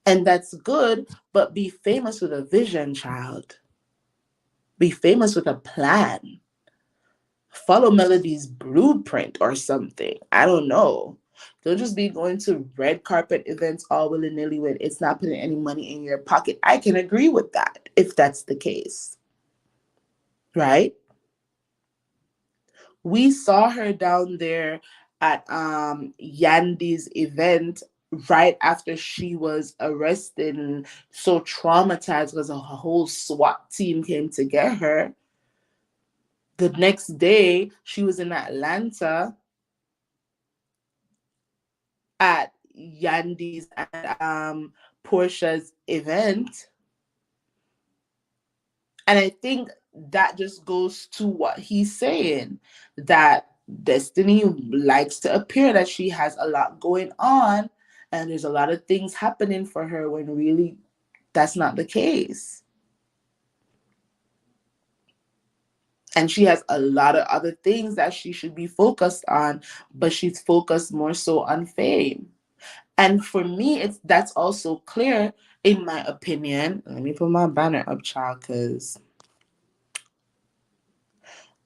And that's good, but be famous with a vision, child. Be famous with a plan. Follow Melody's blueprint or something. I don't know. Don't just be going to red carpet events all willy-nilly when it's not putting any money in your pocket. I can agree with that if that's the case. Right? We saw her down there at Yandy's event right after she was arrested and so traumatized because a whole SWAT team came to get her. The next day, she was in Atlanta at Yandy's and Portia's event. And I think that just goes to what he's saying, that Destiny likes to appear that she has a lot going on and there's a lot of things happening for her when really that's not the case. And she has a lot of other things that she should be focused on, but she's focused more so on fame. And for me, that's also clear, in my opinion. Let me put my banner up, child, because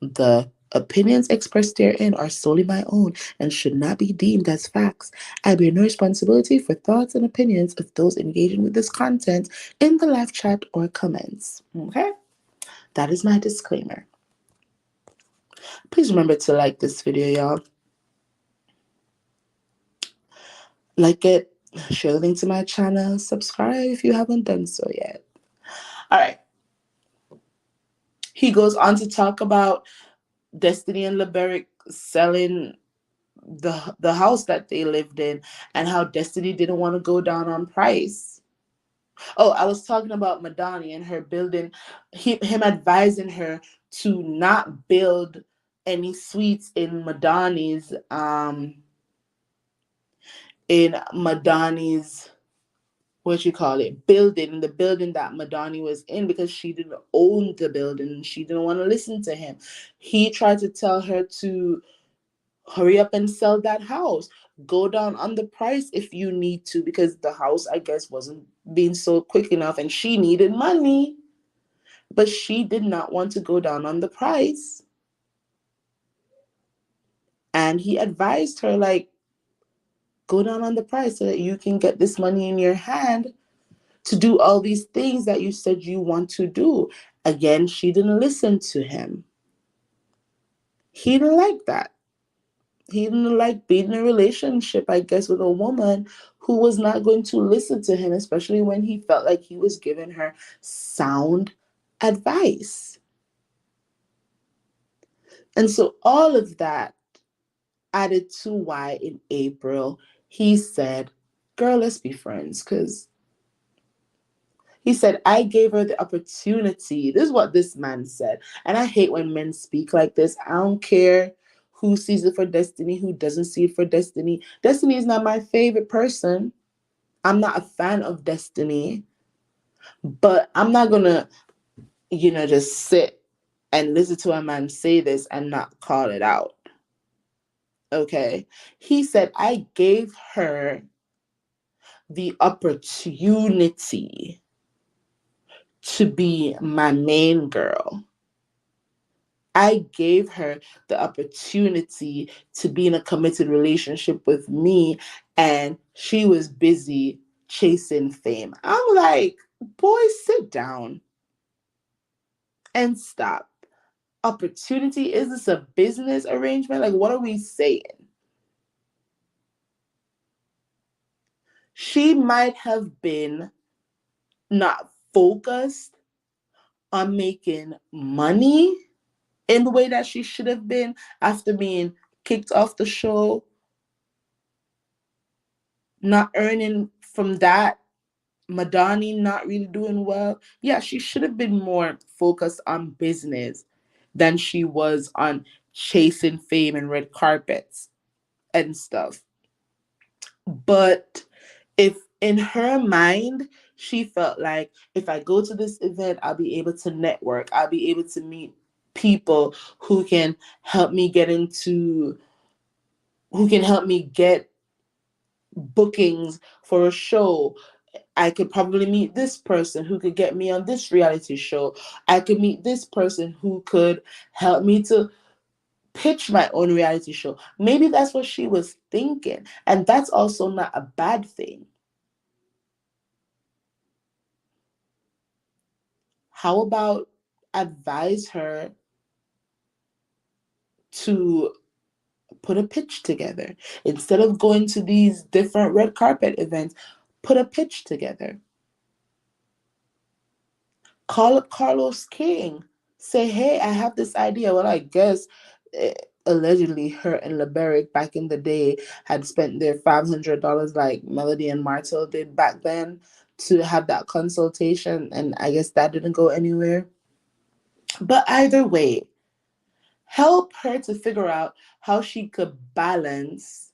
the opinions expressed herein are solely my own and should not be deemed as facts. I bear no responsibility for thoughts and opinions of those engaging with this content in the live chat or comments. Okay? That is my disclaimer. Please remember to like this video, y'all. Like it, share the link to my channel, subscribe if you haven't done so yet. All right. He goes on to talk about Destiny and Liberic selling the house that they lived in and how Destiny didn't want to go down on price. Oh, I was talking about Madani and her building, him advising her to not build any suites in Madani's building, the building that Madani was in, because she didn't own the building. She didn't want to listen to him. He tried to tell her to hurry up and sell that house. Go down on the price if you need to, because the house, I guess, wasn't being sold quick enough and she needed money. But she did not want to go down on the price. And he advised her, like, go down on the price so that you can get this money in your hand to do all these things that you said you want to do. Again, she didn't listen to him. He didn't like that. He didn't like being in a relationship, I guess, with a woman who was not going to listen to him, especially when he felt like he was giving her sound advice. And so all of that added to why in April he said, girl, let's be friends. Because he said, I gave her the opportunity. This is what this man said. And I hate when men speak like this. I don't care who sees it for Destiny, who doesn't see it for Destiny. Destiny is not my favorite person. I'm not a fan of Destiny. But I'm not going to, just sit and listen to a man say this and not call it out. Okay? He said, I gave her the opportunity to be my main girl. I gave her the opportunity to be in a committed relationship with me, and she was busy chasing fame. I'm like, boy, sit down and stop. Opportunity? Is this a business arrangement? Like, what are we saying? She might have been not focused on making money in the way that she should have been after being kicked off the show, not earning from that, Madani not really doing well. Yeah, she should have been more focused on business than she was on chasing fame and red carpets and stuff. But if in her mind, she felt like if I go to this event, I'll be able to network, I'll be able to meet people who can help me get into, who can help me get bookings for a show. I could probably meet this person who could get me on this reality show. I could meet this person who could help me to pitch my own reality show. Maybe that's what she was thinking. And that's also not a bad thing. How about advise her to put a pitch together? Instead of going to these different red carpet events, put a pitch together. Call up Carlos King. Say, hey, I have this idea. Well, I guess allegedly her and LeBeric back in the day had spent their $500 like Melody and Martel did back then to have that consultation. And I guess that didn't go anywhere. But either way, help her to figure out how she could balance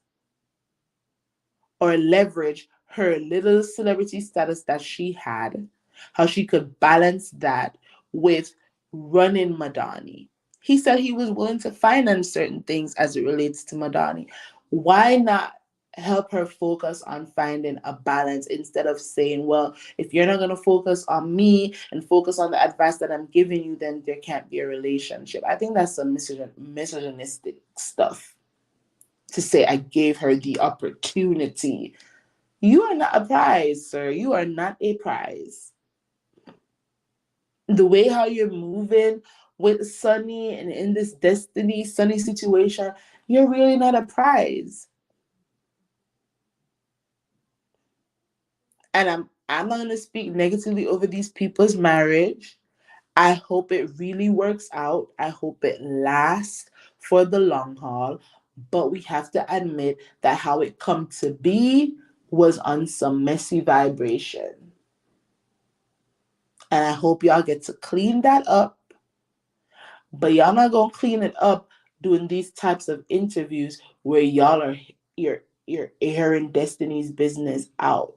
or leverage her little celebrity status that she had, how she could balance that with running Madani. He said he was willing to finance certain things as it relates to Madani. Why not help her focus on finding a balance instead of saying, well, if you're not going to focus on me and focus on the advice that I'm giving you, then there can't be a relationship. I think that's some misogynistic stuff to say I gave her the opportunity. You are not a prize, sir. You are not a prize. The way how you're moving with Sunny and in this Destiny Sunny situation, you're really not a prize. And I'm not gonna speak negatively over these people's marriage. I hope it really works out. I hope it lasts for the long haul. But we have to admit that how it come to be was on some messy vibration. And I hope y'all get to clean that up. But y'all not gonna clean it up doing these types of interviews where y'all are you're airing Destiny's business out.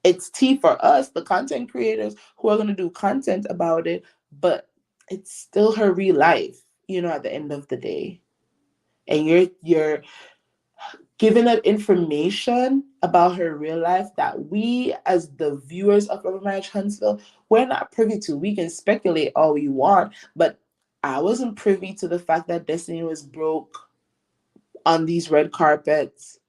It's tea for us, the content creators who are gonna do content about it, but it's still her real life, at the end of the day. And you're giving up information about her real life that we, as the viewers of Love and Marriage Huntsville, we're not privy to. We can speculate all we want, but I wasn't privy to the fact that Destiny was broke on these red carpets,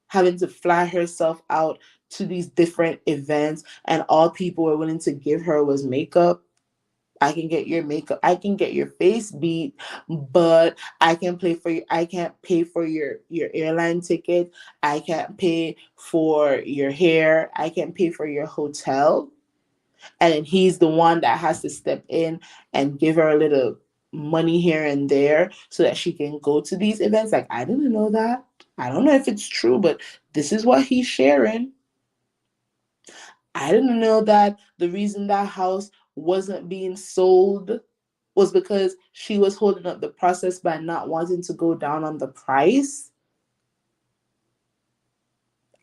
having to fly herself out to these different events, and all people were willing to give her was makeup. I can get your makeup, I can get your face beat, but I can't pay for your airline ticket. I can't pay for your hair. I can't pay for your hotel. And then he's the one that has to step in and give her a little money here and there so that she can go to these events. Like, I didn't know that. I don't know if it's true, but this is what he's sharing. I didn't know that the reason that house wasn't being sold was because she was holding up the process by not wanting to go down on the price.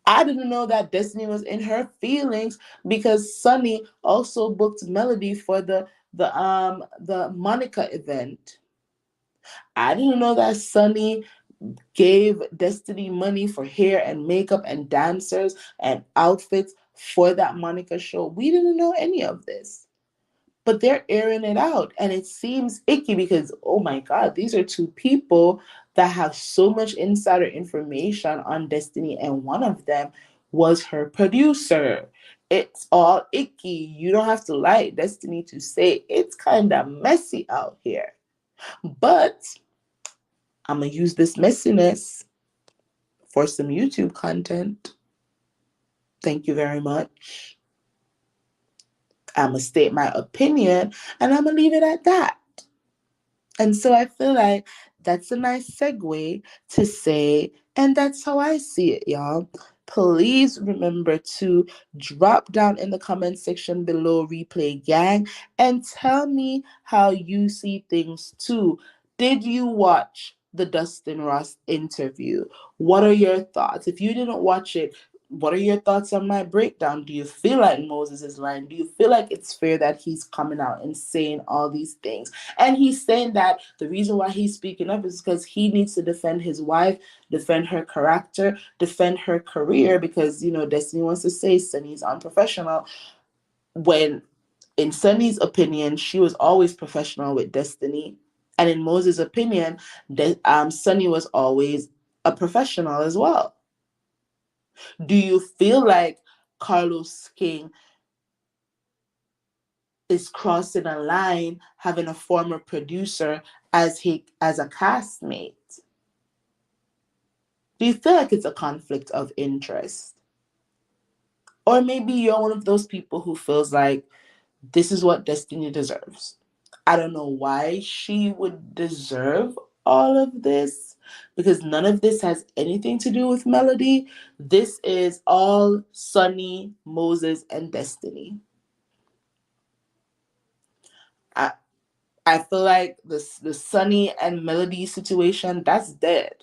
I didn't know that Destiny was in her feelings because Sunny also booked Melody for the Monica event. I didn't know that Sunny gave Destiny money for hair and makeup and dancers and outfits for that Monica show. We didn't know any of this. But they're airing it out, and it seems icky because, oh my God, these are two people that have so much insider information on Destiny, and one of them was her producer. It's all icky. You don't have to like Destiny to say it's kind of messy out here. But I'm going to use this messiness for some YouTube content. Thank you very much. I'm going to state my opinion, and I'm going to leave it at that. And so I feel like that's a nice segue to say, and that's how I see it, y'all. Please remember to drop down in the comment section below, Replay Gang, and tell me how you see things too. Did you watch the Dustin Ross interview? What are your thoughts? If you didn't watch it, what are your thoughts on my breakdown? Do you feel like Moses is lying? Do you feel like it's fair that he's coming out and saying all these things? And he's saying that the reason why he's speaking up is because he needs to defend his wife, defend her character, defend her career, because, Destiny wants to say Sunny's unprofessional. When, in Sunny's opinion, she was always professional with Destiny. And in Moses' opinion, Sunny was always a professional as well. Do you feel like Carlos King is crossing a line having a former producer as a castmate? Do you feel like it's a conflict of interest? Or maybe you're one of those people who feels like this is what Destiny deserves. I don't know why she would deserve all of this, because none of this has anything to do with Melody. This is all Sunny, Moses, and Destiny. I I feel like the Sunny and Melody situation, that's dead.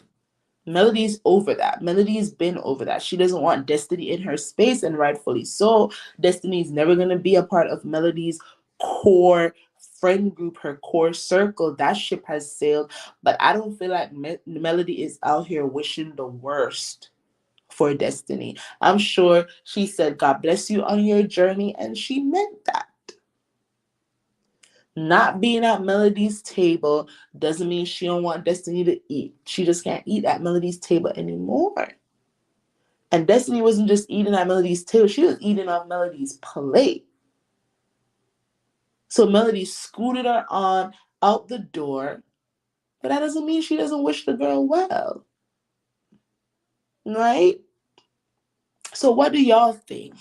Melody's over that. Melody's been over that. She doesn't want Destiny in her space, and rightfully so. Destiny's never going to be a part of Melody's core friend group, her core circle. That ship has sailed. But I don't feel like Melody is out here wishing the worst for Destiny. I'm sure she said, God bless you on your journey, and she meant that. Not being at Melody's table doesn't mean she don't want Destiny to eat. She just can't eat at Melody's table anymore. And Destiny wasn't just eating at Melody's table, she was eating off Melody's plate. So Melody scooted her on out the door, but that doesn't mean she doesn't wish the girl well. Right? So what do y'all think?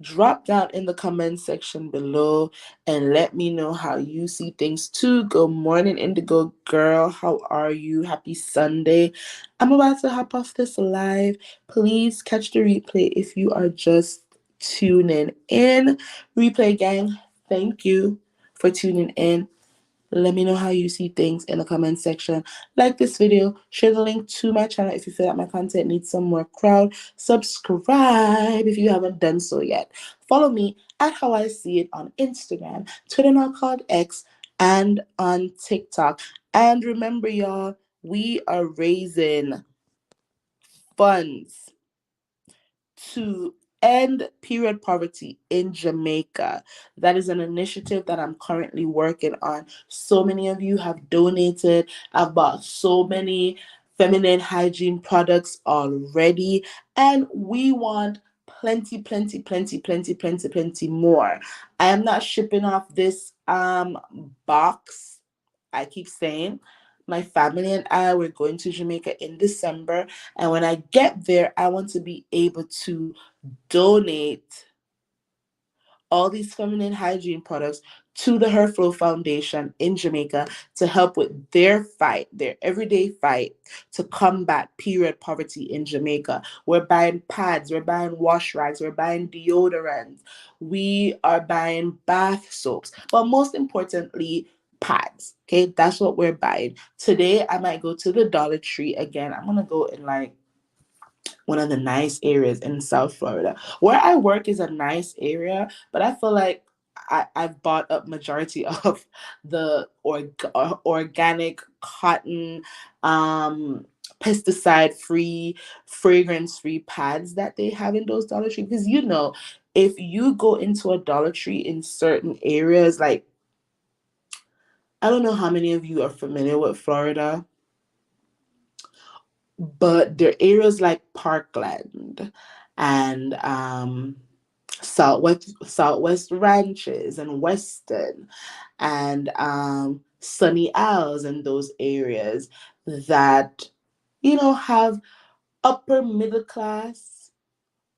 Drop down in the comment section below and let me know how you see things too. Good morning, Indigo girl. How are you? Happy Sunday. I'm about to hop off this live. Please catch the replay if you are just tuning in. Replay gang, thank you for tuning in. Let me know how you see things in the comment section. Like this video, share the link to my channel if you feel that my content needs some more crowd. Subscribe if you haven't done so yet. Follow me at How I See It on Instagram, Twitter now called X, and on TikTok. And remember, y'all, we are raising funds to end period poverty in Jamaica. That is an initiative that I'm currently working on. So many of you have donated. I've bought so many feminine hygiene products already, and we want plenty, plenty, plenty, plenty, plenty, plenty more. I am not shipping off this box. I keep saying my family and I were going to Jamaica in December, and when I get there, I want to be able to donate all these feminine hygiene products to the Her Flow Foundation in Jamaica to help with their fight, their everyday fight to combat period poverty in Jamaica. We're buying pads, we're buying wash rags, we're buying deodorants, we are buying bath soaps, but most importantly, pads. Okay, that's what we're buying. Today, I might go to the Dollar Tree again. I'm gonna go in like one of the nice areas in South Florida. Where I work is a nice area, but I feel like I've bought up majority of the organic cotton, pesticide free, fragrance free pads that they have in those Dollar Tree. Because if you go into a Dollar Tree in certain areas, like I don't know how many of you are familiar with Florida, but there are areas like Parkland and Southwest Ranches and Weston and Sunny Isles and those areas that have upper middle class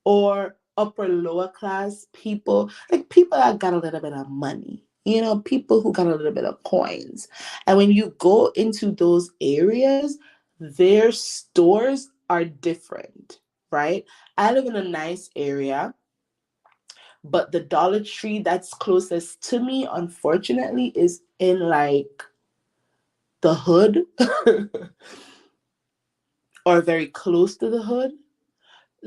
or upper lower class people, like people that got a little bit of money, people who got a little bit of coins. And when you go into those areas, their stores are different, right? I live in a nice area, but the Dollar Tree that's closest to me, unfortunately, is in like the hood or very close to the hood.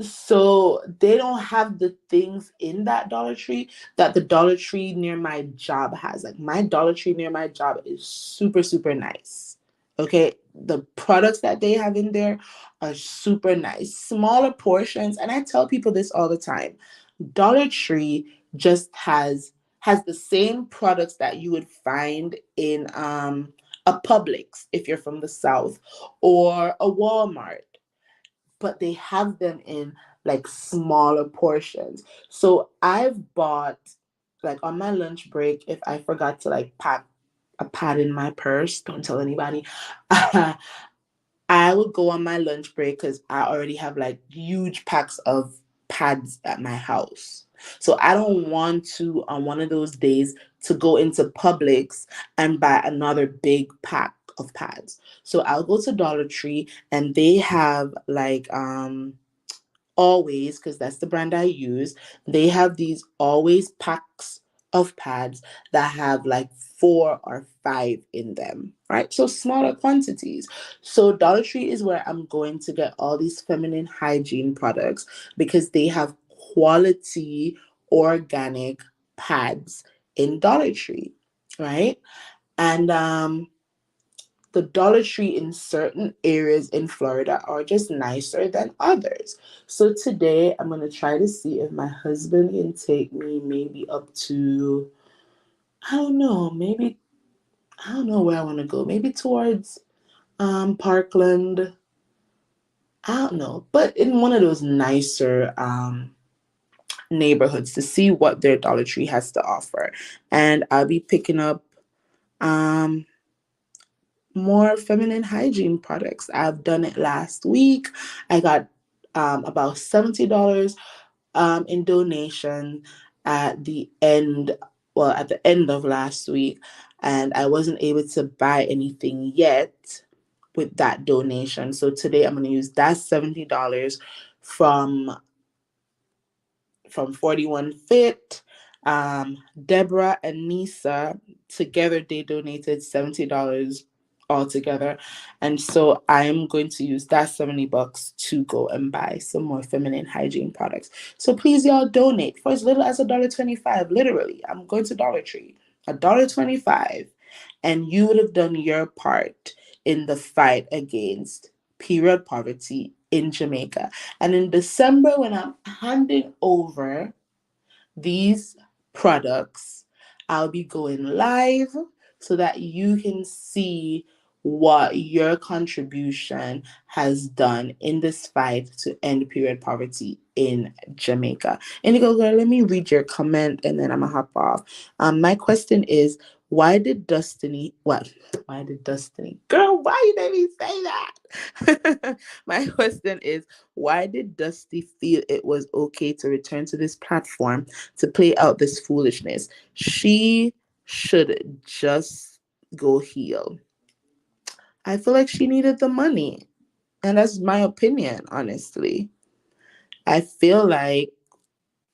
So they don't have the things in that Dollar Tree that the Dollar Tree near my job has. Like my Dollar Tree near my job is super, super nice. Okay. The products that they have in there are super nice. Smaller portions. And I tell people this all the time. Dollar Tree just has the same products that you would find in a Publix if you're from the South or a Walmart, but they have them in like smaller portions. So I've bought, like on my lunch break, if I forgot to like pack a pad in my purse, don't tell anybody. I would go on my lunch break because I already have like huge packs of pads at my house. So I don't want to, on one of those days, to go into Publix and buy another big pack of pads. So I'll go to Dollar Tree and they have like Always, because that's the brand I use. They have these Always packs of pads that have like 4 or 5 in them, right? So smaller quantities. So Dollar Tree is where I'm going to get all these feminine hygiene products because they have quality organic pads in Dollar Tree, right? And the Dollar Tree in certain areas in Florida are just nicer than others. So today I'm going to try to see if my husband can take me maybe up to, I don't know, maybe, I don't know where I want to go. Maybe towards Parkland. I don't know. But in one of those nicer neighborhoods to see what their Dollar Tree has to offer. And I'll be picking up um more feminine hygiene products. I've done it last week. I got about $70 in donation at the end, at the end of last week, and I wasn't able to buy anything yet with that donation. So today I'm going to use that $70 from 41 Fit. Deborah and Nisa together, they donated $70 altogether. And so I'm going to use that $70 to go and buy some more feminine hygiene products. So please, y'all, donate for as little as $1.25. Literally, I'm going to Dollar Tree. $1.25. And you would have done your part in the fight against period poverty in Jamaica. And in December, when I'm handing over these products, I'll be going live so that you can see what your contribution has done in this fight to end period poverty in Jamaica. Indigo girl, let me read your comment and then I'm gonna hop off. My question is, why did Destiny what? Why did Destiny? Girl, why you made me say that? My question is, why did Dusty feel it was okay to return to this platform to play out this foolishness? She should just go heal. I feel like she needed the money. And that's my opinion, honestly. I feel like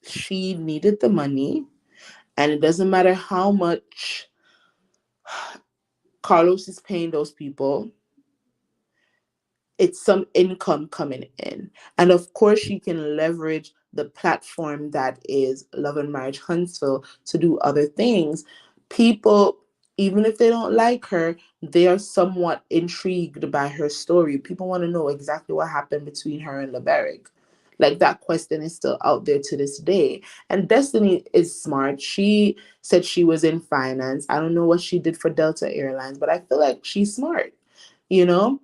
she needed the money, and it doesn't matter how much Carlos is paying those people, it's some income coming in. And of course, you can leverage the platform that is Love and Marriage Huntsville to do other things. People, even if they don't like her, they are somewhat intrigued by her story. People want to know exactly what happened between her and LeBeric. Like, that question is still out there to this day. And Destiny is smart. She said she was in finance. I don't know what she did for Delta Airlines, but I feel like she's smart, you know?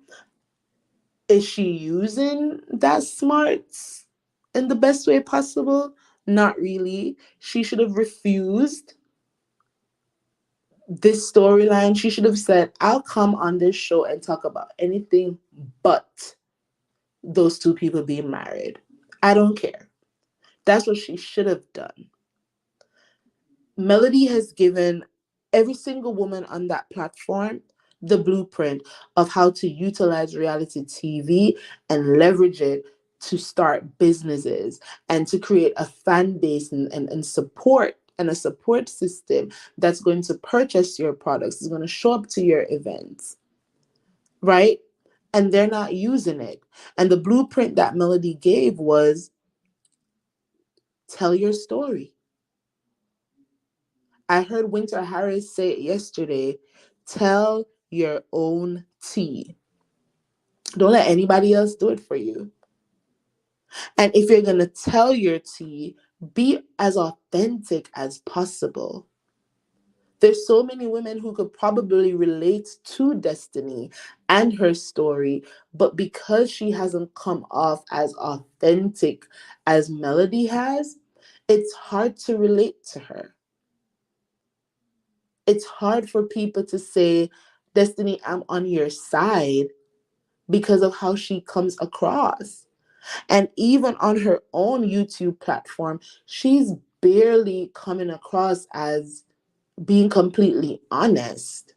Is she using that smarts in the best way possible? Not really. She should have refused this storyline. She should have said, I'll come on this show and talk about anything but those two people being married. I don't care. That's what she should have done. Melody has given every single woman on that platform the blueprint of how to utilize reality TV and leverage it to start businesses and to create a fan base and support and a support system that's going to purchase your products, is going to show up to your events, right? And they're not using it. And the blueprint that Melody gave was tell your story. I heard Winter Harris say it yesterday. Tell your own tea. Don't let anybody else do it for you. And if you're going to tell your tea, be as authentic as possible. There's so many women who could probably relate to Destiny and her story, but because she hasn't come off as authentic as Melody has, it's hard to relate to her. It's hard for people to say, Destiny, I'm on your side because of how she comes across. And even on her own YouTube platform, she's barely coming across as being completely honest.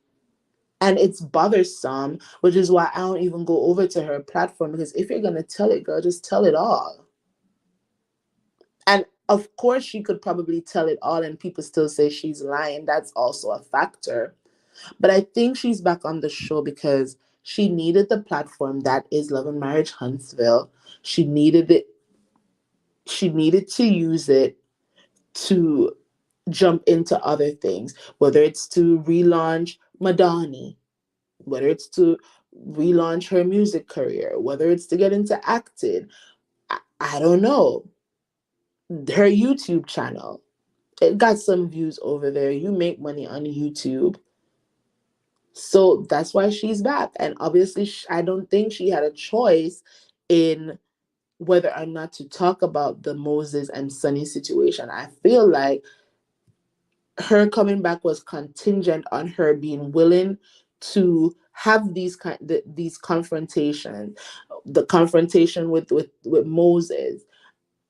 And it's bothersome, which is why I don't even go over to her platform, because if you're going to tell it, girl, just tell it all. And of course, she could probably tell it all and people still say she's lying. That's also a factor. But I think she's back on the show because she needed the platform that is Love and Marriage Huntsville. She needed it. She needed to use it to jump into other things, whether it's to relaunch Madani, whether it's to relaunch her music career, whether it's to get into acting. I don't know. Her YouTube channel, it got some views over there. You make money on YouTube. So that's why she's back. And obviously, I don't think she had a choice in whether or not to talk about the Moses and Sunny situation. I feel like her coming back was contingent on her being willing to have these confrontations, the confrontation with Moses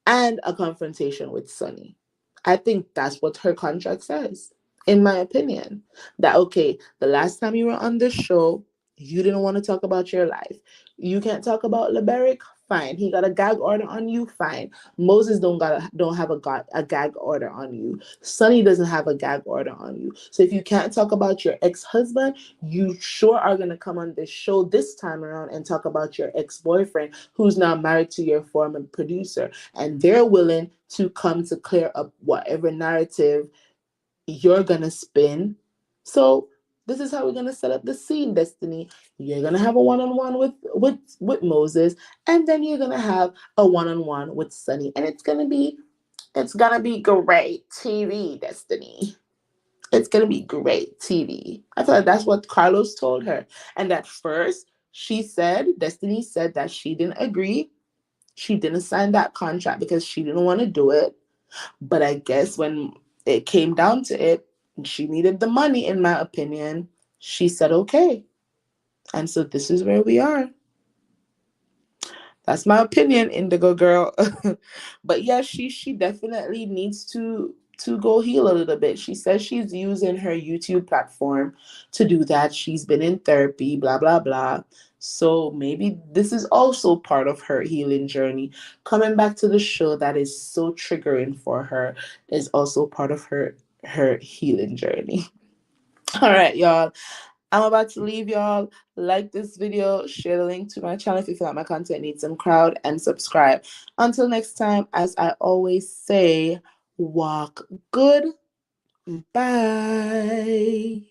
and a confrontation with Sunny. I think that's what her contract says, in my opinion. That, okay, the last time you were on this show, you didn't want to talk about your life. You can't talk about LeBeric? Fine. He got a gag order on you? Fine. Moses don't have a gag order on you. Sunny doesn't have a gag order on you. So if you can't talk about your ex-husband, you sure are going to come on this show this time around and talk about your ex-boyfriend who's now married to your former producer. And they're willing to come to clear up whatever narrative you're going to spin. So This is how we're gonna set up the scene, Destiny. You're gonna have a one-on-one with Moses, and then you're gonna have a one-on-one with Sunny, and it's gonna be great TV, Destiny. It's gonna be great TV. I feel like that's what Carlos told her. And at first, Destiny said that she didn't agree. She didn't sign that contract because she didn't want to do it. But I guess when it came down to it, she needed the money, in my opinion. She said okay. And so this is where we are. That's my opinion, Indigo Girl. But yeah, she definitely needs to go heal a little bit. She says she's using her YouTube platform to do that. She's been in therapy, blah blah blah. So maybe this is also part of her healing journey. Coming back to the show that is so triggering for her is also part of her healing journey. All right, y'all. I'm about to leave y'all. Like this video, share the link to my channel if you feel like my content needs some crowd, and subscribe. Until next time, as I always say, walk good. Bye.